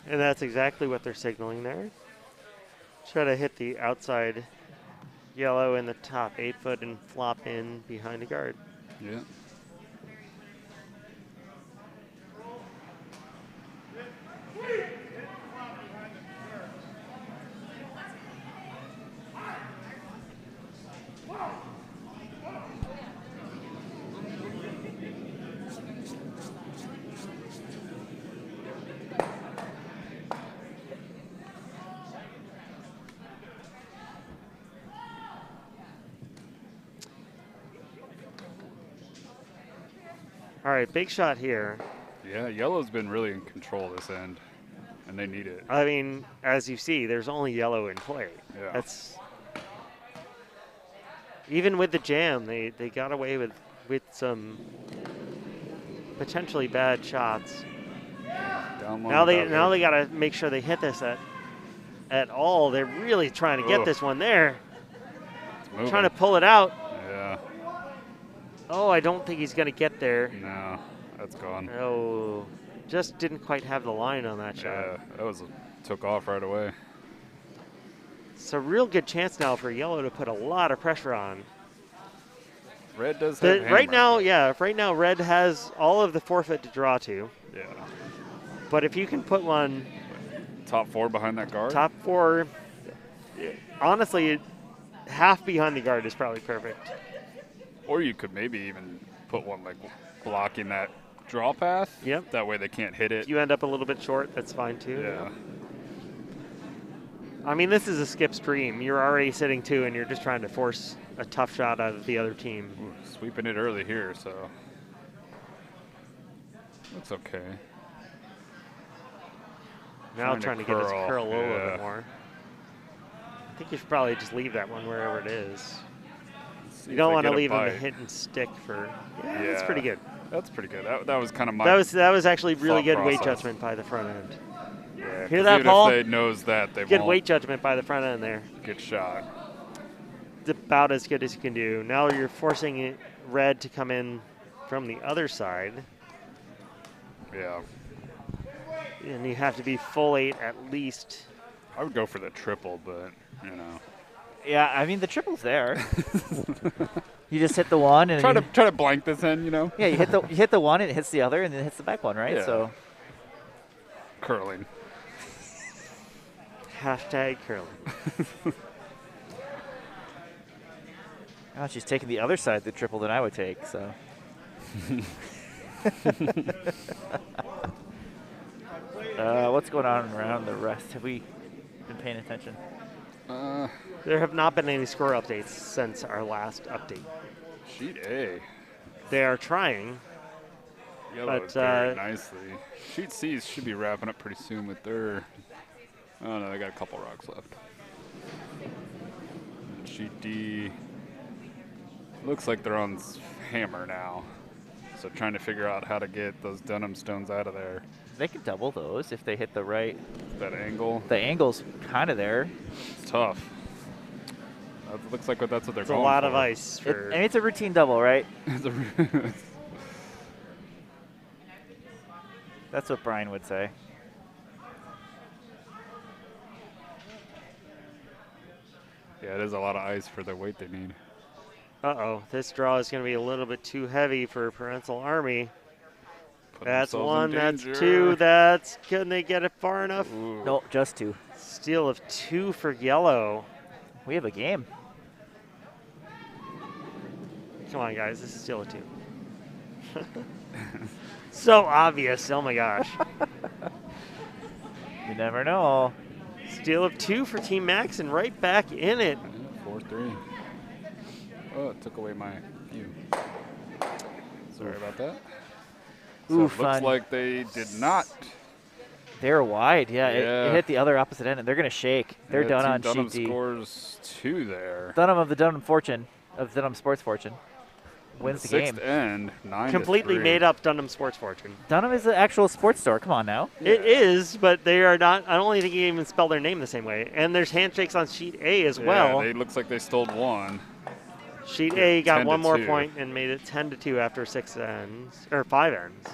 And that's exactly what they're signaling there. Try to hit the outside yellow in the top 8 foot and flop in behind the guard. Yeah. All right, big shot here. Yeah, yellow's been really in control this end, and they need it. I mean, as you see, there's only yellow in play. Yeah. That's even with the jam, they got away with some potentially bad shots. Down low Now without they it. got to make sure they hit this at all. They're really trying to get Ugh. this one there. It's moving. Trying to pull it out. Yeah. Oh, I don't think he's going to get there. No, that's gone. Oh, just didn't quite have the line on that shot. Yeah, that was took off right away. It's a real good chance now for yellow to put a lot of pressure on. Red does have hammer. Right now red has all of the forfeit to draw to. Yeah. But if you can put one Top 4 behind that guard? Top 4. Honestly, half behind the guard is probably perfect. Or you could maybe even put one like blocking that draw path. Yep. That way they can't hit it. If you end up a little bit short, that's fine too. Yeah. I mean, this is a skip stream. You're already sitting 2, and you're just trying to force a tough shot out of the other team. Ooh, sweeping it early here, so looks okay. Now trying to get his curl a little yeah. bit more. I think you should probably just leave that one wherever it is. See You if don't they want to get a leave him to bite. hit and stick for. Yeah, Yeah. that's pretty good. That's pretty good. That was kind of my. That was actually really thought good weight process. judgment by the front end. Yeah, Hear 'cause that, even Paul? If they knows that, they Good won't weight judgment by the front end there. get shot. It's about as good as you can do. Now you're forcing red to come in from the other side, Yeah. and you have to be full 8 at least. I would go for the triple, but you know. Yeah, I mean the triple's there. You just hit the one and Try you- to blank this in, you know. yeah, you hit the one and it hits the other and then it hits the back one, right? Yeah. So Curling. Hashtag curling. oh, she's taking the other side of the triple than I would take. So what's going on around the rest? Have we been paying attention? There have not been any score updates since our last update. Sheet A. They are trying. Yellow But, very nicely. Sheet C should be wrapping up pretty soon with their. Oh no, they got a couple rocks left. And sheet D. Looks like they're on hammer now. So trying to figure out how to get those Dunham stones out of there. They could double those if they hit the right. That angle. The angle's kind of there. It's tough. That looks like that's what they're It's a going lot for. of ice. For And it's a routine double, right? That's what Brian would say. Yeah, it is a lot of ice for the weight they need. Uh-oh, this draw is going to be a little bit too heavy for Parental Army. Putting That's themselves one, in that's danger. 2, that's, can they get it far enough? Ooh. No, just 2. Steal of 2 for yellow. We have a game. Come on, guys, this is steal of 2. So obvious, oh my gosh. You never know. Steal of 2 for Team Maxon, right back in it. 4-3. Oh, it took away my view. Sorry about that. So Ooh, it looks fun. like they did not. They're wide, yeah. Yeah. It hit the other opposite end, and they're going to shake. They're Yeah, done Team on Dunham sheet D. scores 2 there. Dunham of the Dunham Fortune, of Dunham Sports Fortune, wins the game. Sixth end, 9-3. Completely made up Dunham Sports Fortune. Dunham is an actual sports store. Come on now. It is, but they are not. I don't think you can even spell their name the same way. And there's handshakes on sheet A as well. Yeah, they looks like they stole 1. Sheet Yeah, A got 10 one to more 2. point and made it 10-2 after 6 ends, or 5 ends.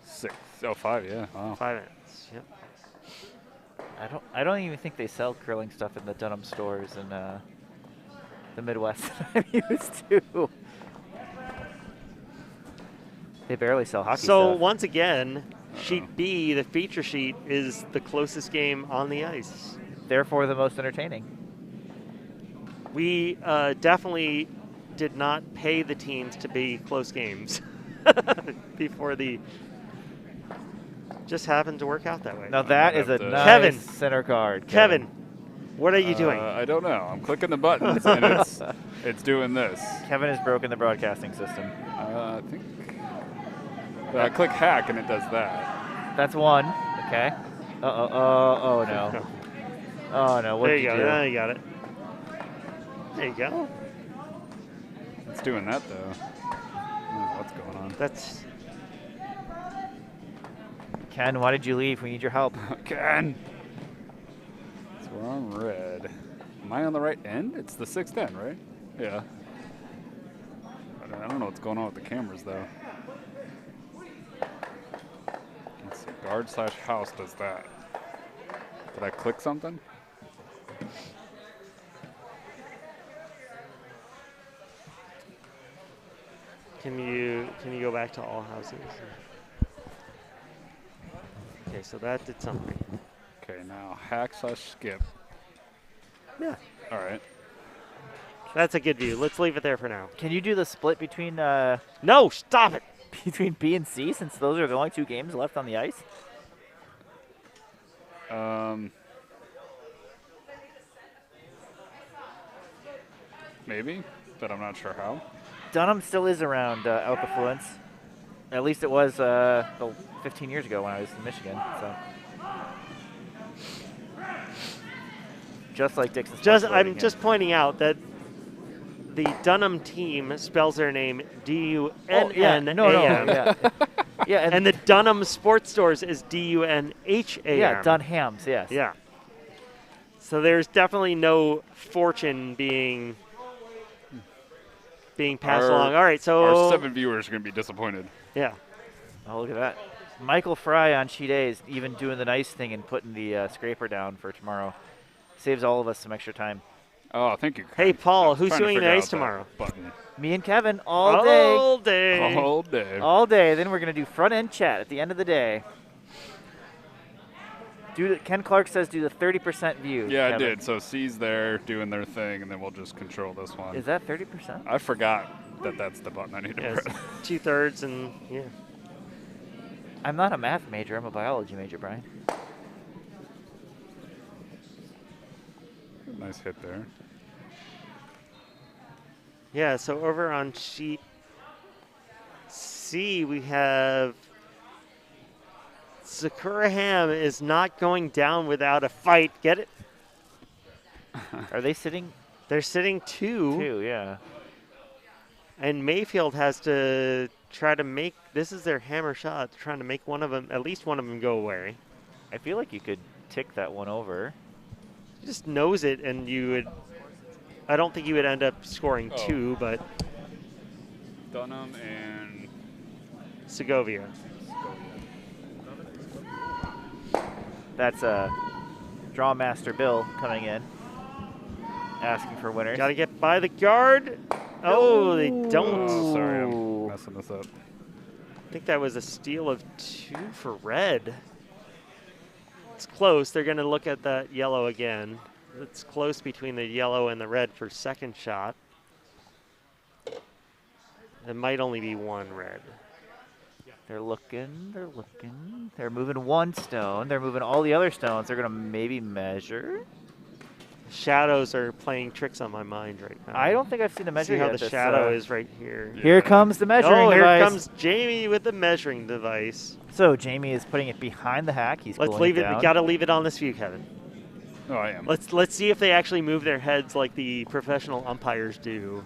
6. Oh, 5, yeah. Wow. 5 ends. Yep. I don't even think they sell curling stuff in the Dunham stores in the Midwest that I'm used to. They barely sell hockey So stuff. once again, sheet B, the feature sheet, is the closest game on the ice. Therefore, the most entertaining. We definitely did not pay the teams to be close games before the. Just happened to work out that way. Now that might is a have to- nice Kevin. center card. Kevin, what are you doing? I don't know. I'm clicking the buttons and it's doing this. Kevin has broken the broadcasting system. I think. I click hack and it does that. That's 1. Okay. Oh no. Oh no. What There did you you go. do? Now you got it. There you go. It's doing that though. I don't know what's going on? That's Ken, why did you leave? We need your help. Ken! So we're on red. Am I on the right end? It's the 6th end, right? Yeah. I don't know what's going on with the cameras though. Let's see. Guard/house does that. Did I click something? Can you go back to all houses? Okay, so that did something. Okay, now. Hack/skip. Yeah. All right. That's a good view. Let's leave it there for now. Can you do the split between No, stop it. between B and C since those are the only 2 games left on the ice? Maybe, but I'm not sure how. Dunham still is around Alcafluence. At least it was 15 years ago when I was in Michigan. So, just like Dixon. I'm just pointing out that the Dunham team spells their name D-U-N-N-A-M. No, yeah. Yeah, And the Dunham Sports Stores is D-U-N-H-A-M. yeah, Dunhams, yes. Yeah. So there's definitely no fortune being passed along. All right, so our 7 viewers are going to be disappointed. yeah. Oh, look at that. Michael Fry on sheet A is even doing the nice thing and putting the scraper down for tomorrow. Saves all of us some extra time. Oh, thank you. Hey, Paul, who's Trying to doing the figure ice out that tomorrow? Button. Me and Kevin all day. All day. All day. All day. Then we're going to do front end chat at the end of the day. Ken Clark says do the 30% view. Yeah, I Kevin. did. So C's there doing their thing, and then we'll just control this one. Is that 30%? I forgot that that's the button I need to Yes. press. 2/3 and yeah. I'm not a math major. I'm a biology major, Brian. Nice hit there. Yeah, so over on sheet C, we have Sakura Ham is not going down without a fight. Get it? Are they sitting They're sitting 2. 2? Yeah. And Mayfield has to try to make, this is their hammer shot, trying to make one of them, at least one of them go away. I feel like you could tick that one over. You just nose it and you would, I don't think you would end up scoring 2, but Dunham and Segovia. That's Draw Master Bill coming in, asking for winners. Got to get by the guard. Oh, they don't. Oh, sorry, I'm messing this up. I think that was a steal of 2 for red. It's close. They're going to look at that yellow again. It's close between the yellow and the red for second shot. It might only be 1 red. They're looking. They're looking. They're moving 1 stone. They're moving all the other stones. They're going to maybe measure. Shadows are playing tricks on my mind right now. I don't think I've seen the measure See how yet. the This, shadow is right here. Here comes the measuring Oh, here device. comes Jamie with the measuring device. So Jamie is putting it behind the hack. He's Let's pulling leave it. down. We got to leave it on this view, Kevin. Oh, I am. Let's see if they actually move their heads like the professional umpires do.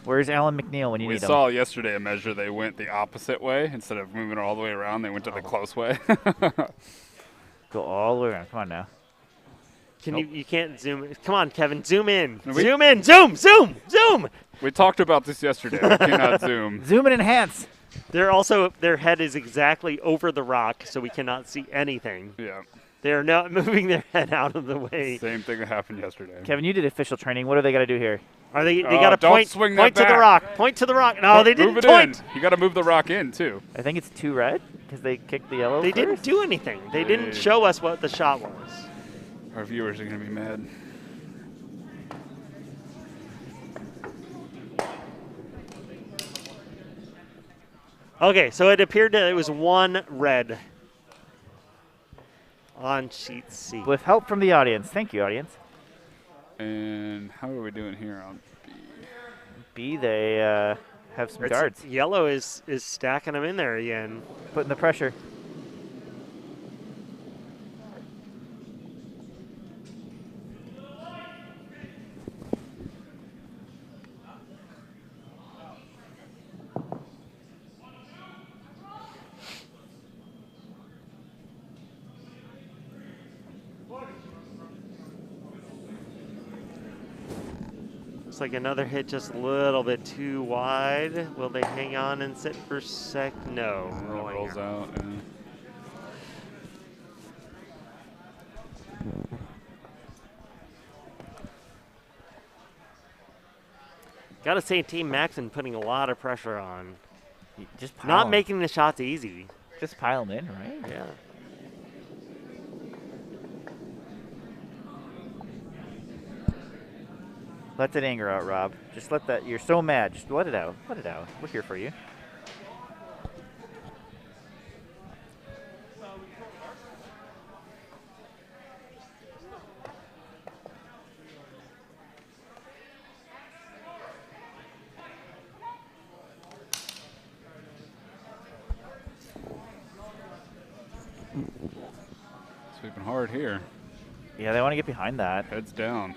Where's Alan McNeil when you We need him? saw yesterday a measure. They went the opposite way instead of moving it all the way around. They went to the close way. Go all the way around. Come on now. Can Nope. you can't zoom? Come on, Kevin, zoom in. No, we- Zoom in. Zoom. Zoom. Zoom. We talked about this yesterday. We cannot zoom. Zoom and enhance. They're also their head is exactly over the rock, so we cannot see anything. Yeah. They're not moving their head out of the way. Same thing that happened yesterday. Kevin, you did official training. What do they got to do here? Are they? They Oh, got to don't point. swing Point that to the back. rock. Point to the rock. No, they didn't move it point. in. You got to move the rock in too. I think it's 2 red because they kicked the yellow. They first. didn't do anything. They didn't Hey. show us what the shot was. Our viewers are gonna be mad. Okay, so it appeared that it was 1 red on sheet C. With help from the audience. Thank you, audience. And how are we doing here on B? B, they have some It's- guards. Yellow is stacking them in there again. Putting the pressure. Looks like another hit just a little bit too wide. Will they hang on and sit for sec? No. And it Rolling rolls out. And Gotta say, Team Maxon putting a lot of pressure on. Just pile Not 'em. making the shots easy. Just pile them in, right? Yeah. Let that anger out, Rob. Just let that. You're so mad. Just let it out. Let it out. We're here for you. Sweeping hard here. Yeah, they want to get behind that. Heads down.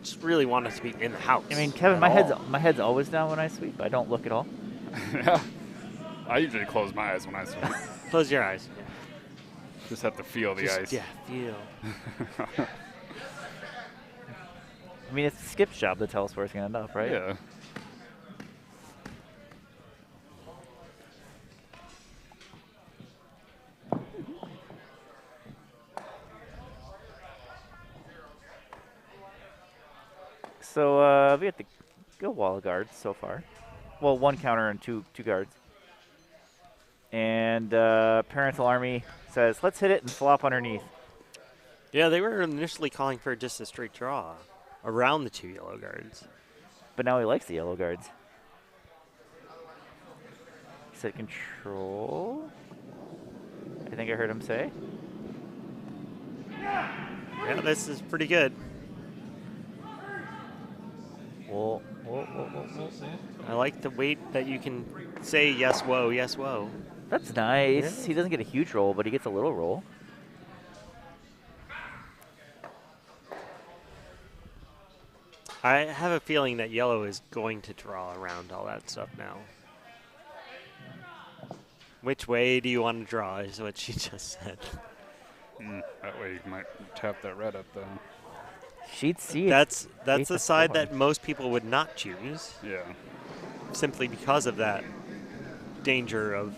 Just really want us to be in the house. I mean, Kevin, my head's always down when I sweep. I don't look at all. Yeah. I usually close my eyes when I sweep. Close your eyes. Just have to feel the ice. Yeah, feel. I mean, it's Skip's job to tell us where it's going to end up, right? Yeah. So we have to go wall of guards so far. Well, one counter and two guards. And Parental Army says, let's hit it and flop underneath. Yeah, they were initially calling for just a straight draw around the 2 yellow guards. But now he likes the yellow guards. He said control. I think I heard him say. Yeah, this is pretty good. Whoa. I like the weight that you can say yes, whoa, yes, whoa. That's nice. Yeah. He doesn't get a huge roll, but he gets a little roll. I have a feeling that yellow is going to draw around all that stuff now. Which way do you want to draw is what she just said. That way you might tap that red up, though. She'd see. That's Eight the to side 4. that most people would not choose, Yeah. simply because of that danger of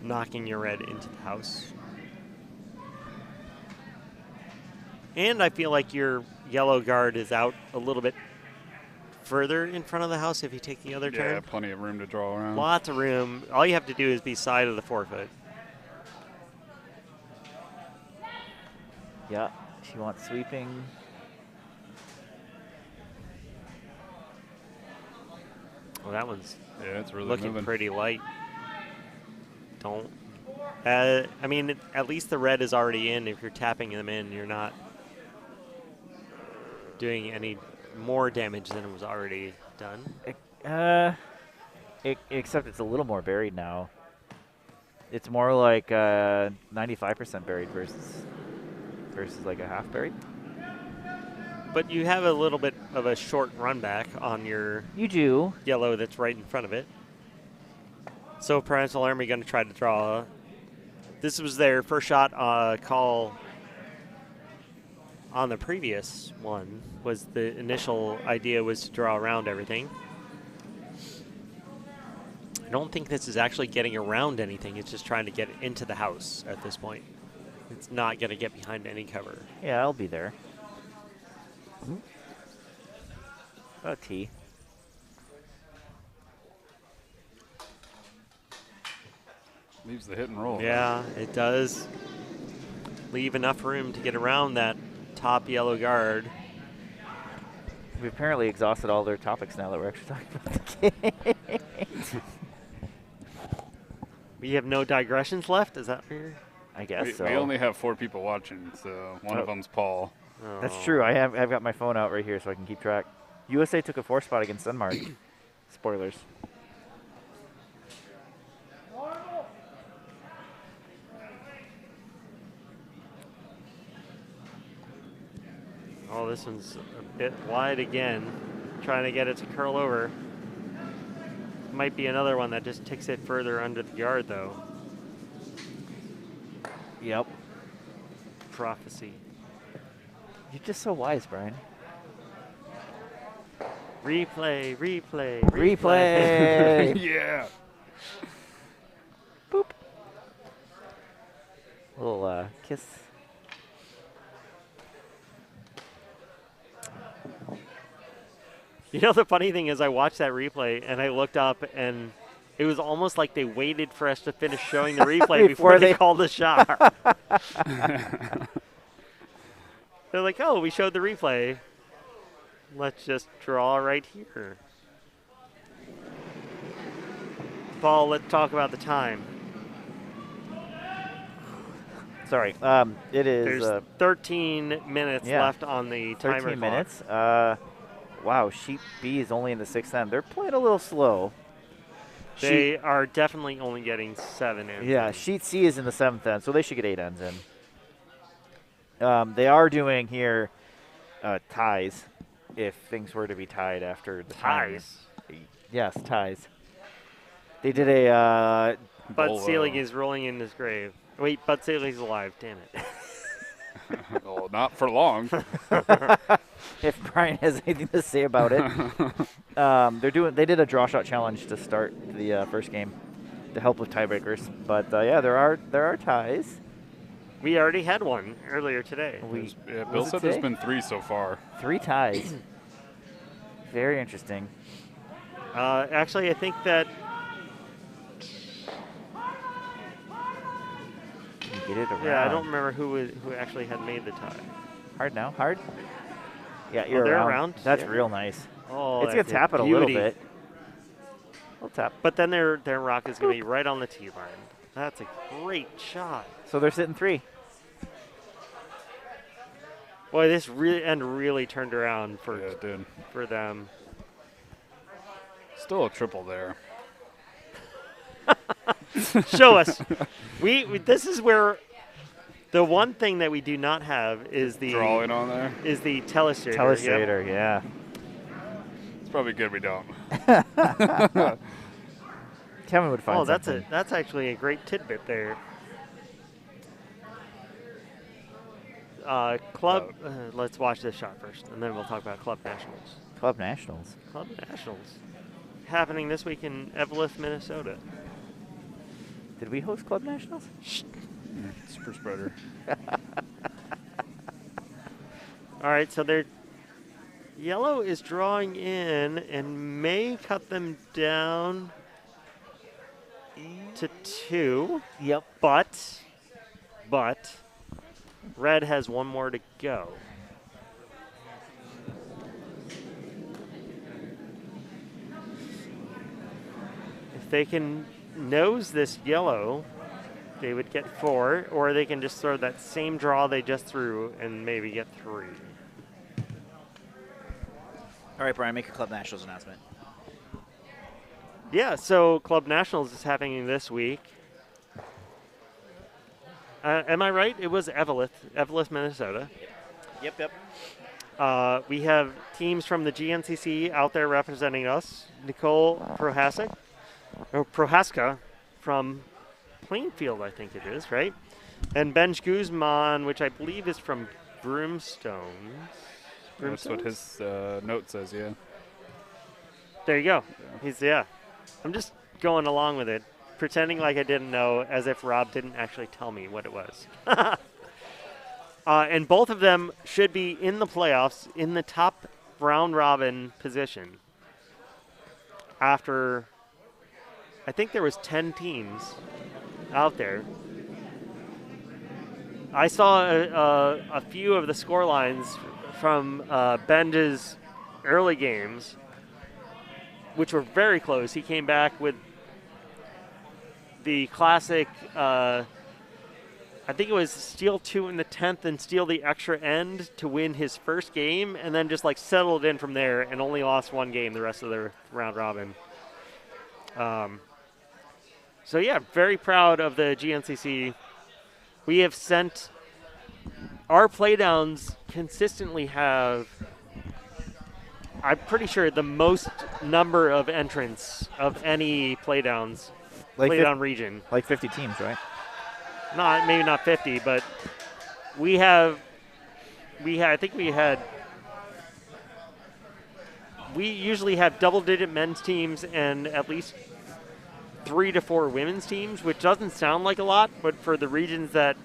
knocking your red into the house. And I feel like your yellow guard is out a little bit further in front of the house if you take the other Yeah, turn. plenty of room to draw around. Lots of room. All you have to do is be side of the 4-foot. Yeah, she wants sweeping. Well, that one's Yeah, it's really looking moving. pretty light. Don't. I mean, at least the red is already in. If you're tapping them in, you're not doing any more damage than was already done. Except it's a little more buried now. It's more like 95% buried versus like a half buried. But you have a little bit of a short run back on your You do. yellow that's right in front of it. So Parental Army going to try to draw. This was their first shot call on the previous one. Was the initial idea was to draw around everything. I don't think this is actually getting around anything. It's just trying to get into the house at this point. It's not going to get behind any cover. Yeah, I'll be there. Oh, T. Leaves the hit and roll. Yeah, it does leave enough room to get around that top yellow guard. We've apparently exhausted all their topics now that we're actually talking about the game. We have no digressions left? Is that fair? I guess We, so. we only have 4 people watching, so one of them's Paul. That's true. I've got my phone out right here so I can keep track. USA took a 4 spot against Denmark. Spoilers. Oh, this one's a bit wide again. Trying to get it to curl over. Might be another one that just ticks it further under the guard, though. Yep. Prophecy. You're just so wise, Brian. Replay, replay, Replay. Yeah. Boop. Little kiss. You know, the funny thing is I watched that replay and I looked up and it was almost like they waited for us to finish showing the replay before they called the shot. They're like, oh, we showed the replay. Let's just draw right here. Paul, let's talk about the time. Sorry. It is There's 13 minutes left on the timer 13 clock. minutes. Wow, Sheet B is only in the 6th end. They're playing a little slow. They are definitely only getting 7 ends. Yeah, in. Sheet C is in the 7th end, so they should get 8 ends in. They are doing here ties, if things were to be tied after the Ties? Yes, ties. They did a Bud Selig is rolling in his grave. Wait, Bud Selig's alive. Damn it. Well, not for long. if Brian has anything to say about it. They did a draw shot challenge to start the first game to help with tiebreakers. But yeah, there are ties. We already had one earlier today. Bill said there's been 3 so far. 3 ties. Very interesting. Actually, I think that Get it around. I don't remember who actually had made the tie. Hard now. Hard. Yeah, you're they're around. around. That's Yeah. real nice. Oh, It's gonna that's tap it a little beauty. bit. Little tap. But then their rock is going to be right on the tee line. That's a great shot. So they're sitting 3. Boy, this really turned around for Yeah, it did. for them. Still a triple there. Show us. We this is where the one thing that we do not have is the Drawing on there. is the telestrator. Telestrator, yeah. It's probably good we don't. Kevin would find Oh, something. that's actually a great tidbit there. Club. Let's watch this shot first, and then we'll talk about Club Nationals. Club Nationals. Club Nationals happening this week in Evelyn, Minnesota. Did we host Club Nationals? Super spreader. All right, so they're yellow is drawing in and may cut them down to 2. Yep. But red has one more to go. If they can nose this yellow, they would get 4, or they can just throw that same draw they just threw and maybe get 3. All right, Brian, make a Club Nationals announcement. Yeah, so Club Nationals is happening this week. Am I right? It was Evelyn, Minnesota. Yep. We have teams from the GNCC out there representing us. Nicole Prohaska from Plainfield, I think it is, right? And Benj Guzman, which I believe is from Broomstones. That's what his note says, yeah. There you go. I'm just going along with it, pretending like I didn't know, as if Rob didn't actually tell me what it was. And both of them should be in the playoffs in the top round robin position. After, I think there was 10 teams out there. I saw a few of the score lines from Benj's early games, which were very close. He came back with the classic, I think it was steal 2 in the 10th and steal the extra end to win his first game, and then just like settled in from there and only lost 1 game the rest of the round robin. So yeah, very proud of the GNCC. We have sent, our playdowns consistently have, I'm pretty sure, the most number of entrants of any playdowns, playdown region. Like 50 teams, right? Maybe not 50, but we usually have double-digit men's teams and at least 3 to 4 women's teams, which doesn't sound like a lot, but for the regions that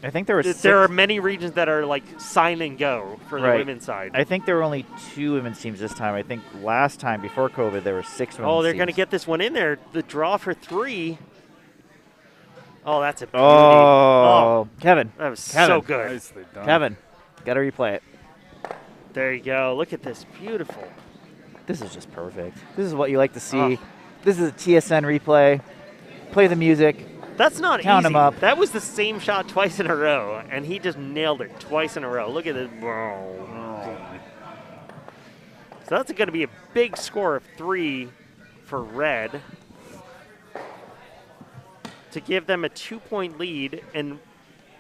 I think there were 6. there are many regions that are like sign and go for the women's side. I think there were only 2 women's teams this time. I think last time before COVID there were 6 women's teams. Oh, they're going to get this one in there. The draw for 3. Oh, that's a beauty. Oh, Kevin. That was Kevin. so good. Nicely done. Kevin, got to replay it. There you go. Look at this. Beautiful. This is just perfect. This is what you like to see. This is a TSN replay. Play the music. That's not Count easy. him up. That was the same shot twice in a row, and he just nailed it twice in a row. Look at this. So that's going to be a big score of 3 for red to give them a 2-point lead, and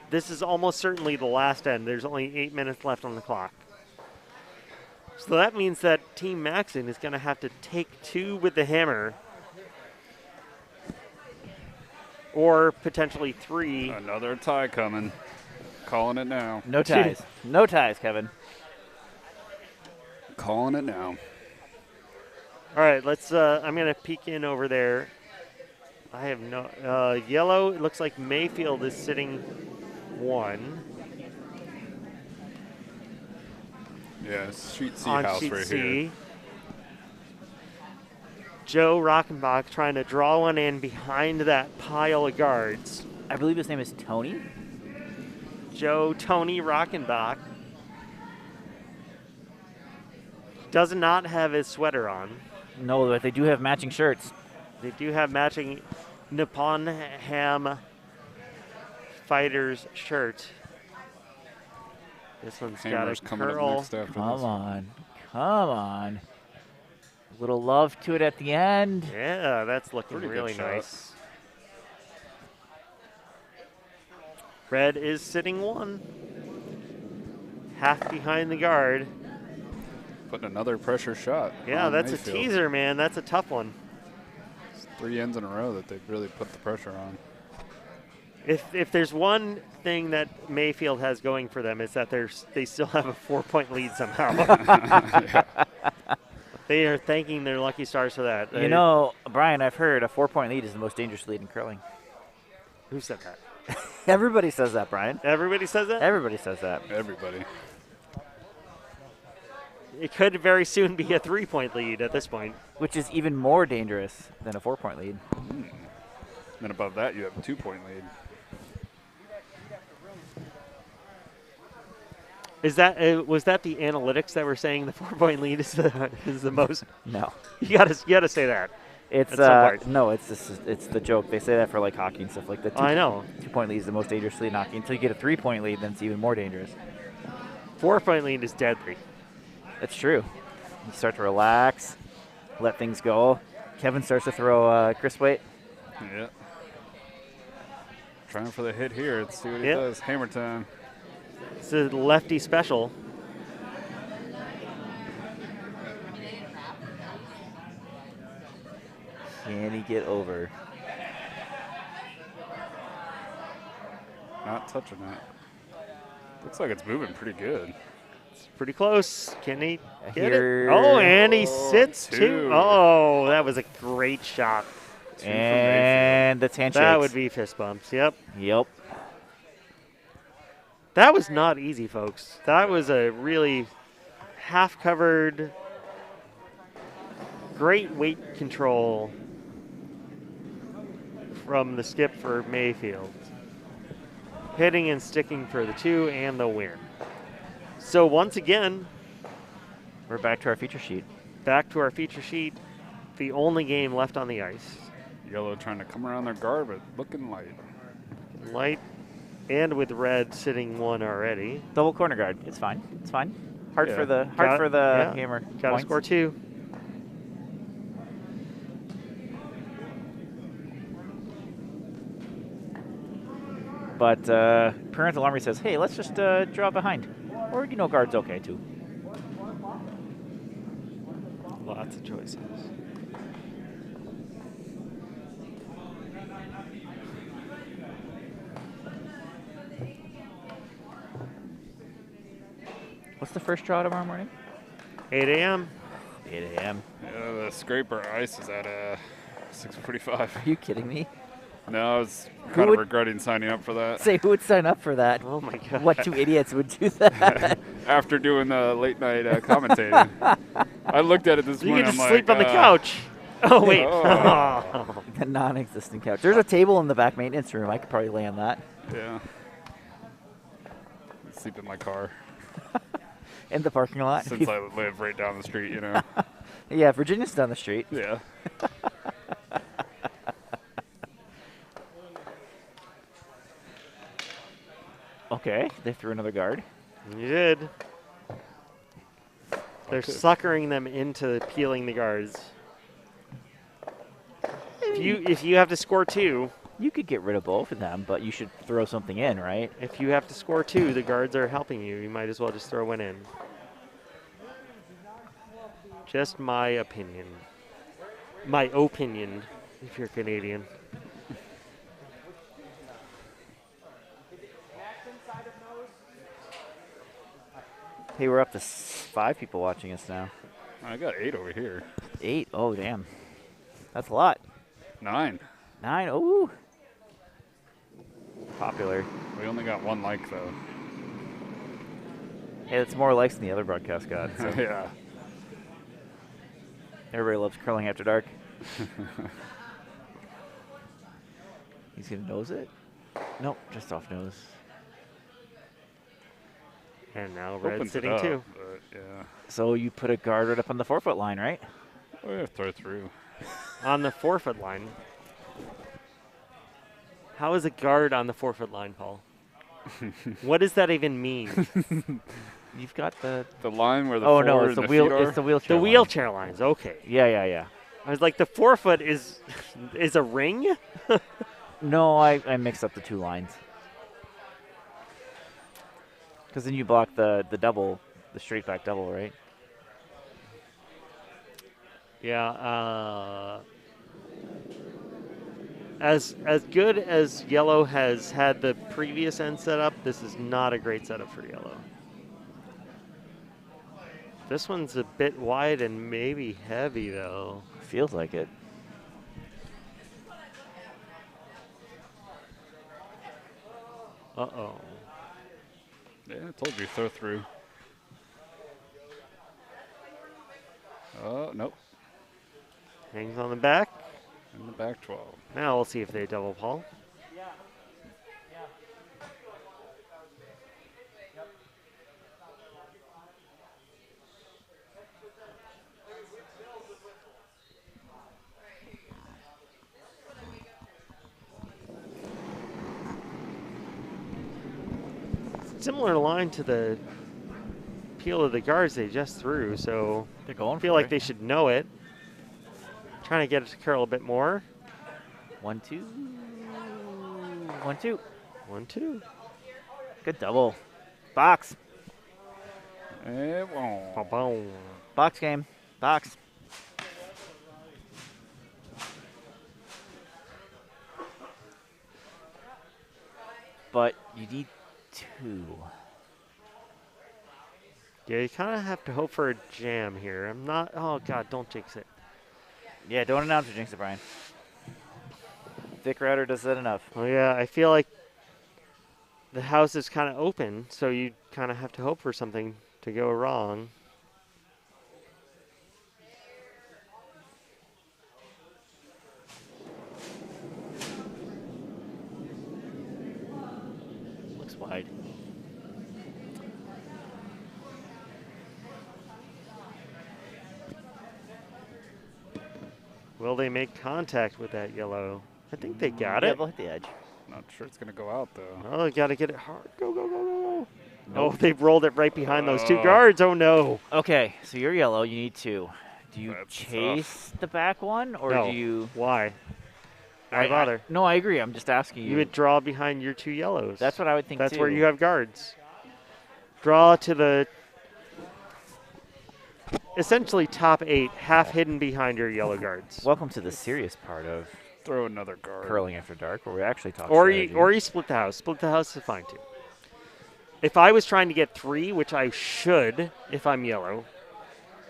this is almost certainly the last end. There's only 8 minutes left on the clock. So that means that Team Maxon is going to have to take 2 with the hammer, or potentially 3. Another tie coming. Calling it now. No ties. No ties, Kevin. Calling it now. All right, let's. I'm going to peek in over there. I have no yellow. It looks like Mayfield is sitting 1. Yeah, sheet C on house sheet right C. here. Joe Rockenbach trying to draw one in behind that pile of guards. I believe his name is Tony. Tony Rockenbach does not have his sweater on. No, but they do have matching shirts. They do have matching Nippon Ham Fighters shirt. This one's Hammer's got a coming curl. up next after Come this. on. Come on. A little love to it at the end. Yeah, that's looking Pretty good really shot. nice. Red is sitting 1. Half behind the guard. Putting another pressure shot. Yeah, on that's Mayfield. a teaser, man. That's a tough one. It's 3 ends in a row that they've really put the pressure on. If there's one thing that Mayfield has going for them, is that they still have a 4-point lead somehow. Yeah. They are thanking their lucky stars for that. You know, Brian, I've heard a 4-point lead is the most dangerous lead in curling. Who said that? Everybody says that, Brian. Everybody says that? Everybody says that. Everybody. It could very soon be a 3-point lead at this point. Which is even more dangerous than a 4-point lead. Then above that, you have a 2-point lead. Is that was that the analytics that were saying the 4-point lead is the most? No. You gotta say that. It's At some point. no, it's the joke. They say that for like hockey and stuff like that. I know. 2-point lead is the most dangerous lead in hockey. Until you get a 3-point lead, then it's even more dangerous. 4-point lead is deadly. That's true. You start to relax, let things go. Kevin starts to throw Chris weight. Yeah. Trying for the hit here. Let's see what he Yep. does. Hammer time. It's a lefty special. Can he get over? Not touching that. Looks like it's moving pretty good. It's pretty close. Can he get Here- it? Oh, and he sits 2. too. Oh, that was a great shot. 2 from And the handshakes. That would be fist bumps. Yep. Yep. That was not easy, folks. That was a really half-covered, great weight control from the skip for Mayfield. Hitting and sticking for the 2 and the win. So once again, We're back to our feature sheet. back to our feature sheet. The only game left on the ice. Yellow trying to come around their guard, but looking light. Light and with red sitting 1 already. Double corner guard. It's fine. It's fine. Hard Yeah. for the Yeah. hammer. Got to points. score 2. But Parental Army says, hey, let's just draw behind. Or, guard's okay, too. Lots of choices. What's the first draw tomorrow morning? 8 a.m. 8 a.m. Yeah, the scraper ice is at 6:45. Are you kidding me? No, I was Who kind of would- regretting signing up for that. Say, who would sign up for that? Oh my God. What 2 idiots would do that? After doing the late night commentating. I looked at it this You morning. can just I'm sleep like, on the couch. Oh wait. Oh. The non-existent couch. There's a table in the back maintenance room. I could probably lay on that. Yeah. Sleep in my car. In the parking lot. Since I live right down the street, you know. Yeah, Virginia's down the street. Yeah. Okay, they threw another guard. You did. They're Okay. suckering them into peeling the guards. If you have to score 2, You could get rid of both of them, but you should throw something in, right? if you have to score 2, the guards are helping you. You might as well just throw one in. Just my opinion. My opinion, if you're Canadian. Hey, we're up to 5 people watching us now. I got 8 over here. 8? Oh, damn. That's a lot. 9. 9? Oh. Popular. We only got 1 like, though. Hey, that's more likes than the other broadcast got. So Yeah. everybody loves curling after dark. He's going to nose it? Nope, just off nose. And now Red's Opens it sitting up, 2. but yeah. So you put a guard right up on the 4-foot line, right? Oh, yeah, throw through. On the 4-foot line. How is a guard on the 4-foot line, Paul? What does that even mean? You've got the... The line where the Oh, no, forward it's the and wheel. feet are? It's the wheelchair The line. wheelchair lines, okay. Yeah. I was like, the 4-foot is a ring? No, I mixed up the 2 lines. Because then you block the double, the straight back double, right? Yeah. As good as yellow has had the previous end setup, this is not a great setup for yellow. This one's a bit wide and maybe heavy, though. Feels like it. Uh-oh. Yeah, I told you, throw through. Oh, nope. Hangs on the back. In the back 12. Now we'll see if they double Paul. Similar line to the peel of the guards they just threw, so They're going I feel for like it. they should know it. Trying to get it to curl a bit more. 1, 2. 1, 2. 1, 2. Good double. Box. It won't. Boom. Box game. Box. But you need 2. Yeah, you kind of have to hope for a jam here. I'm not. Oh God, don't jinx it. Yeah, don't announce it, jinx it, Brian. Dick Router does that enough. Oh yeah, I feel like the house is kind of open, so you kind of have to hope for something to go wrong. Looks wide. Will they make contact with that yellow? I think they got Yeah, it. they'll hit the edge. Not sure it's going to go out, though. Oh, they got to get it hard. Go, go, go, go, go. Oh, they've rolled it right behind those 2 Oh. guards. Oh, no. Okay, so you're yellow. You need 2. Do you That's chase the back one, or No. do you? Why? Why bother? No, I agree. I'm just asking you. You would draw behind your 2 yellows. That's what I would think That's too. where you have guards. Draw to the essentially top 8, half hidden behind your yellow guards. Welcome to the serious part of Throw another guard. curling after dark, where we actually talk. Or strategy. you split the house. Split the house is fine too. If I was trying to get 3, which I should if I'm yellow,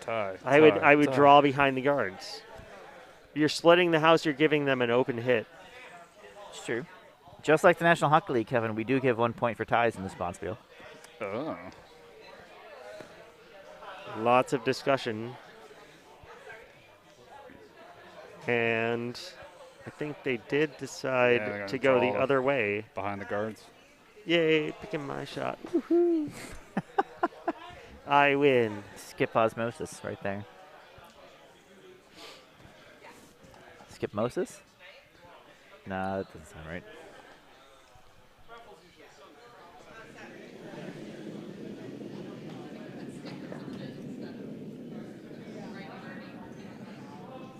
Tie. I would tie. draw behind the guards. You're splitting the house, you're giving them an open hit. It's true. Just like the National Hockey League, Kevin, we do give 1 point for ties in this Bonspiel. Oh. Lots of discussion. And I think they did Yeah, they're decide gonna to go the draw. other way. Behind the guards. Yay, picking my shot. I win. Skip osmosis right there. Skipmosis? Nah, that doesn't sound right.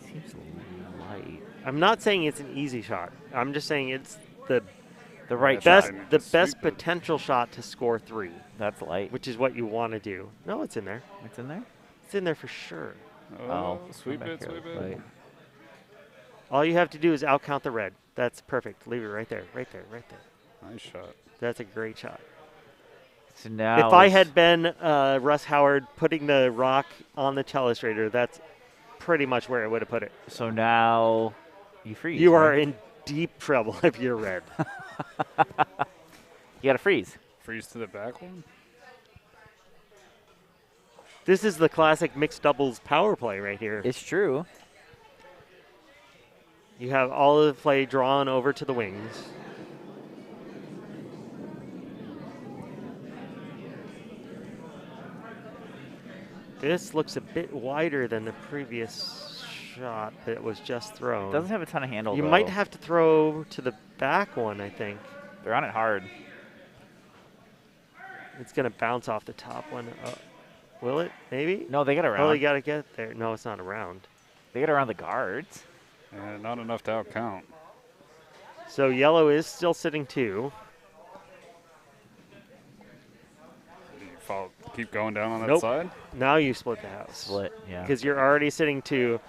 Seems light. I'm not saying it's an easy shot. I'm just saying it's the right best shot. the best Sweep it. potential shot to score 3, That's light. which is what you want to do. No, it's in there. It's in there? It's in there for sure. Oh, come sweep back it, here, sweep it. light. All you have to do is outcount the red. That's perfect. Leave it right there, right there, right there. Nice shot. That's a great shot. So now If I it's- had been Russ Howard putting the rock on the telestrator, that's pretty much where I would have put it. So now you freeze. You are right? in deep trouble if you're red. You gotta freeze. Freeze to the back one. This is the classic mixed doubles power play right here. It's true. You have all of the play drawn over to the wings. This looks a bit wider than the previous shot that was just thrown. Doesn't have a ton of handle. You though. might have to throw to the back one, I think. They're on it hard. It's going to bounce off the top one. Will it? Maybe? No, they got around. Oh, you got to get there. No, it's not around. They got around the guards. And not enough to outcount. So yellow is still sitting 2. You keep going down on that Nope. side. Now you split the house. Split, yeah. Because you're already sitting 2.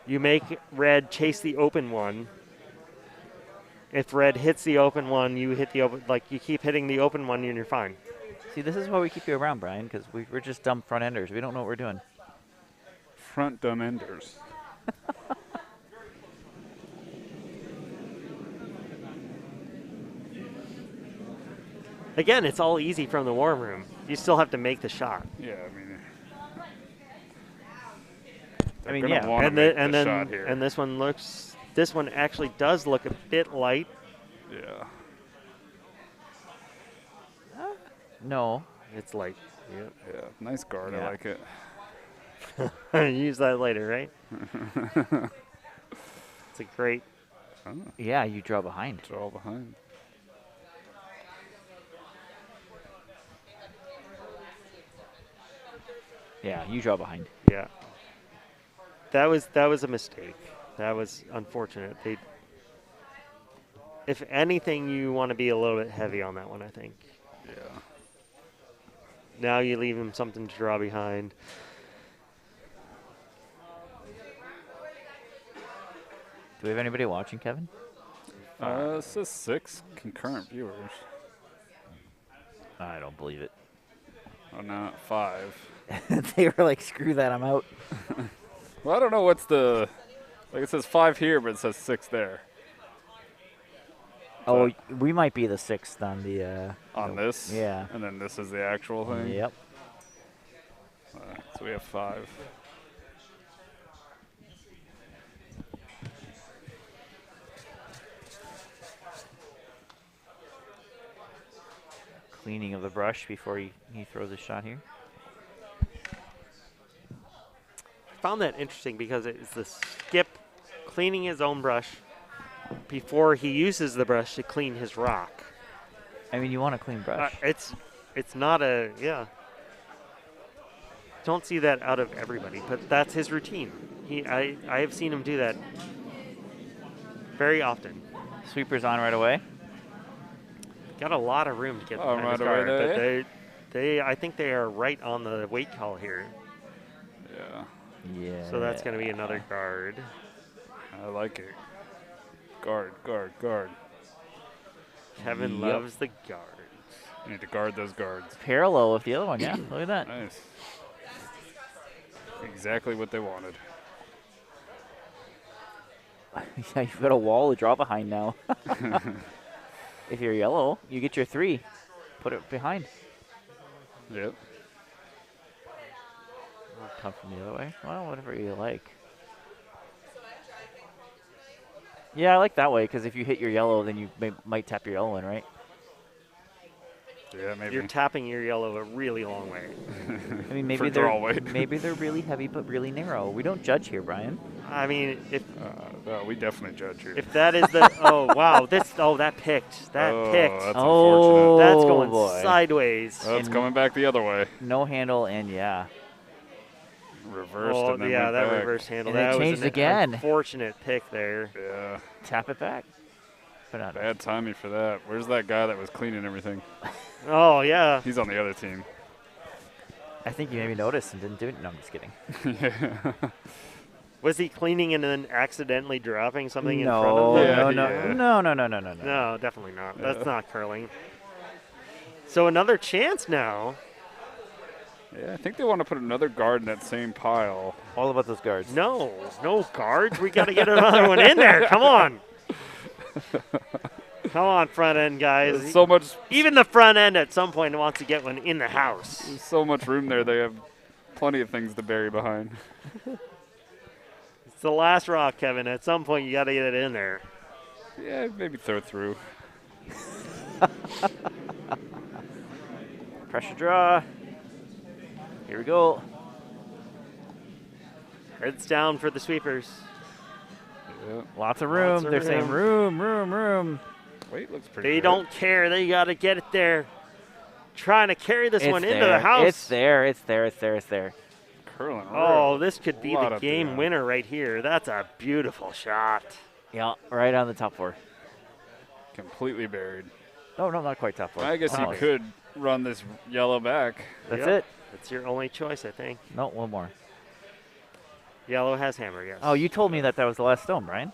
You make red chase the open one. If red hits the open one, you hit the open. Like you keep hitting the open one, and you're fine. See, this is why we keep you around, Brian, because we're just dumb front enders. We don't know what we're doing. Front dumb enders. Again, it's all easy from the war room. You still have to make the shot. Yeah, I mean. I mean, gonna yeah. wanna And, make and the then shot here. and this one looks. This one actually does look a bit light. Yeah. No. It's light. Yeah. Nice guard. Yeah. I like it. Yep. Use that later, right? It's a great. Yeah, you draw behind. Draw behind. Yeah, you draw behind. Yeah. That was a mistake. That was unfortunate. If anything, you want to be a little bit heavy on that one, I think. Yeah. Now you leave him something to draw behind. Do we have anybody watching, Kevin? It says 6 concurrent viewers. I don't believe it. Oh, no, 5. They were like, screw that, I'm out. Well, I don't know what's the. Like it says 5 here, but it says 6 there. Oh, we might be the 6th on the. On this? Yeah. And then this is the actual thing? Yep. So we have 5. Cleaning of the brush before he throws a shot here. I found that interesting because it's the skip cleaning his own brush before he uses the brush to clean his rock. I mean, you want a clean brush. It's not a, yeah. Don't see that out of everybody, but that's his routine. I have seen him do that very often. Sweeper's on right away. Got a lot of room to get behind right his away guard, there, but I think they are right on the weight call here. Yeah. Yeah. So that's going to be another guard. I like it. Guard, guard, guard. Kevin Yep. loves the guards. You need to guard those guards. parallel with the other one, yeah. Look at that. Nice. Exactly what they wanted. Yeah, you've got a wall to draw behind now. If you're yellow, you get your 3. Put it behind. Yep. Come from the other way. Well, whatever you like. Yeah, I like that way because if you hit your yellow, then you might tap your yellow in, right? Yeah, maybe. You're tapping your yellow a really long way. I mean, maybe For they're draw weight. maybe they're really heavy but really narrow. We don't judge here, Brian. I mean, if No, we definitely judge here. that is the wow, that picked. That oh, picked. That's Oh, unfortunate. That's going boy. sideways. That's coming back the other way. No handle and yeah. Reversed Oh, and then yeah, went that back. reverse handle. And they That was changed an again. unfortunate pick there. Yeah, Tap it back. But not bad timing for that. Where's that guy that was cleaning everything? Oh, yeah. He's on the other team. I think you maybe noticed and didn't do it. No, I'm just kidding. Yeah. Was he cleaning and then accidentally dropping something in front No, of him? Yeah, no, yeah. no. No, definitely not. Yeah. That's not curling. So another chance now. Yeah, I think they want to put another guard in that same pile. All about those guards. No guards. We got to get another one in there. Come on. Come on, front end guys. There's so much, Even the front end at some point wants to get one in the house. there's so much room there. They have plenty of things to bury behind. It's the last rock, Kevin. At some point, you got to get it in there. Yeah, maybe throw through. Pressure draw. Here we go. Heads down for the sweepers. Yeah. Lots of room. Lots of They're saying room. room. Weight looks pretty They good. don't care. They got to get it there. Trying to carry this It's one there. into the house. It's there. Curling. Oh, this could be Lot the up game there. winner right here. That's a beautiful shot. Yeah, right on the top four. Completely buried. Oh, no, not quite top four. I guess you Almost. could run this yellow back. That's Yep. it. That's your only choice, I think. No, one more. Yellow has hammer, yes. Oh, you told me that was the last stone, Brian.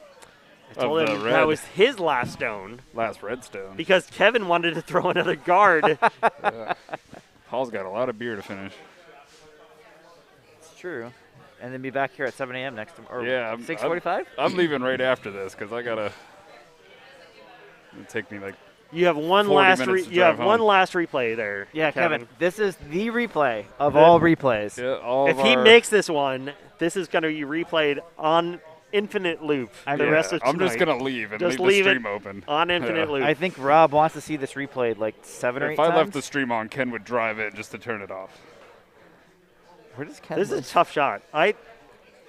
I told of the him red. that was his last stone Last redstone. because Kevin wanted to throw another guard. Yeah. Paul's got a lot of beer to finish. It's true. And then be back here at 7 a.m. next or Yeah, 6:45. I'm leaving right after this because I gotta. It'll take me like. You have one 40 last minutes to you have drive one home. last replay there. Yeah, Kevin. This is the replay of The- all replays. Yeah, all If of he our- makes this one, this is going to be replayed on infinite loop the Yeah, rest of tonight. I'm just gonna leave and Just leave the leave it stream open. on infinite Yeah. loop. I think Rob wants to see this replayed like 7 or 8 If I times. left the stream on, Ken would drive in just to turn it off. Where does Ken This live? is a tough shot. I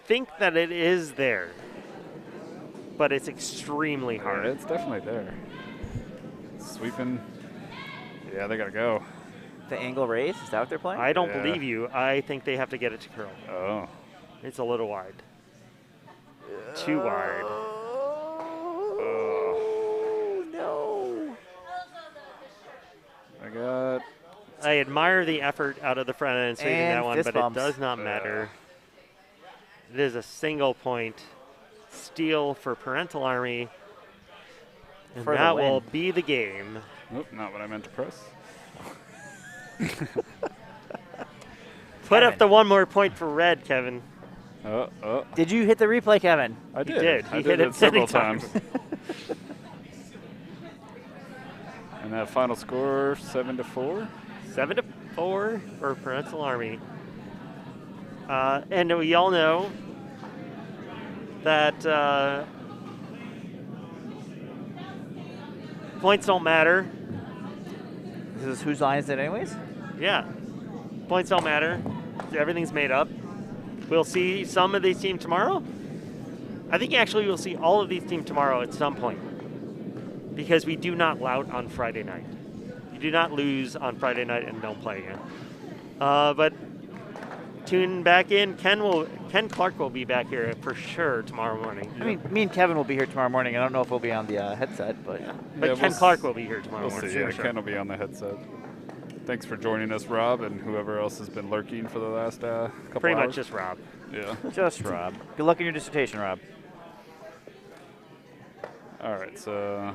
think that it is there, but it's extremely Yeah, hard. it's definitely there. Sweeping. Yeah, they gotta go. The angle raise? Is that what they're playing? I don't Yeah. believe you. I think they have to get it to curl. Oh. It's a little wide. Too wide. Oh, no. I got. I admire the effort out of the front end sweeping And that one, fist but bumps. it does not matter. It is a single point steal for Parental Army. And For the that win. will be the game. Nope, not what I meant to press. Put up Kevin. the one more point for red, Kevin. Oh. Did you hit the replay, Kevin? I He did. did. I He did hit it several many times. times. And that final score, 7-4. 7-4 for Parental Army. And we all know that points don't matter. This is whose line is it anyways? Yeah, points don't matter. Everything's made up. We'll see some of these teams tomorrow. I think actually we'll see all of these teams tomorrow at some point because we do not lout on Friday night. You do not lose on Friday night and don't play again. But tune back in. Ken Clark will be back here for sure tomorrow morning. I mean, me and Kevin will be here tomorrow morning. I don't know if we'll be on the headset, but But Yeah, Ken we'll Clark will be here tomorrow We'll morning. see. Yeah, for sure. Ken will be on the headset. Thanks for joining us, Rob, and whoever else has been lurking for the last couple Pretty hours. much just Rob. Yeah. just Rob. Good luck in your dissertation, Rob. All right, so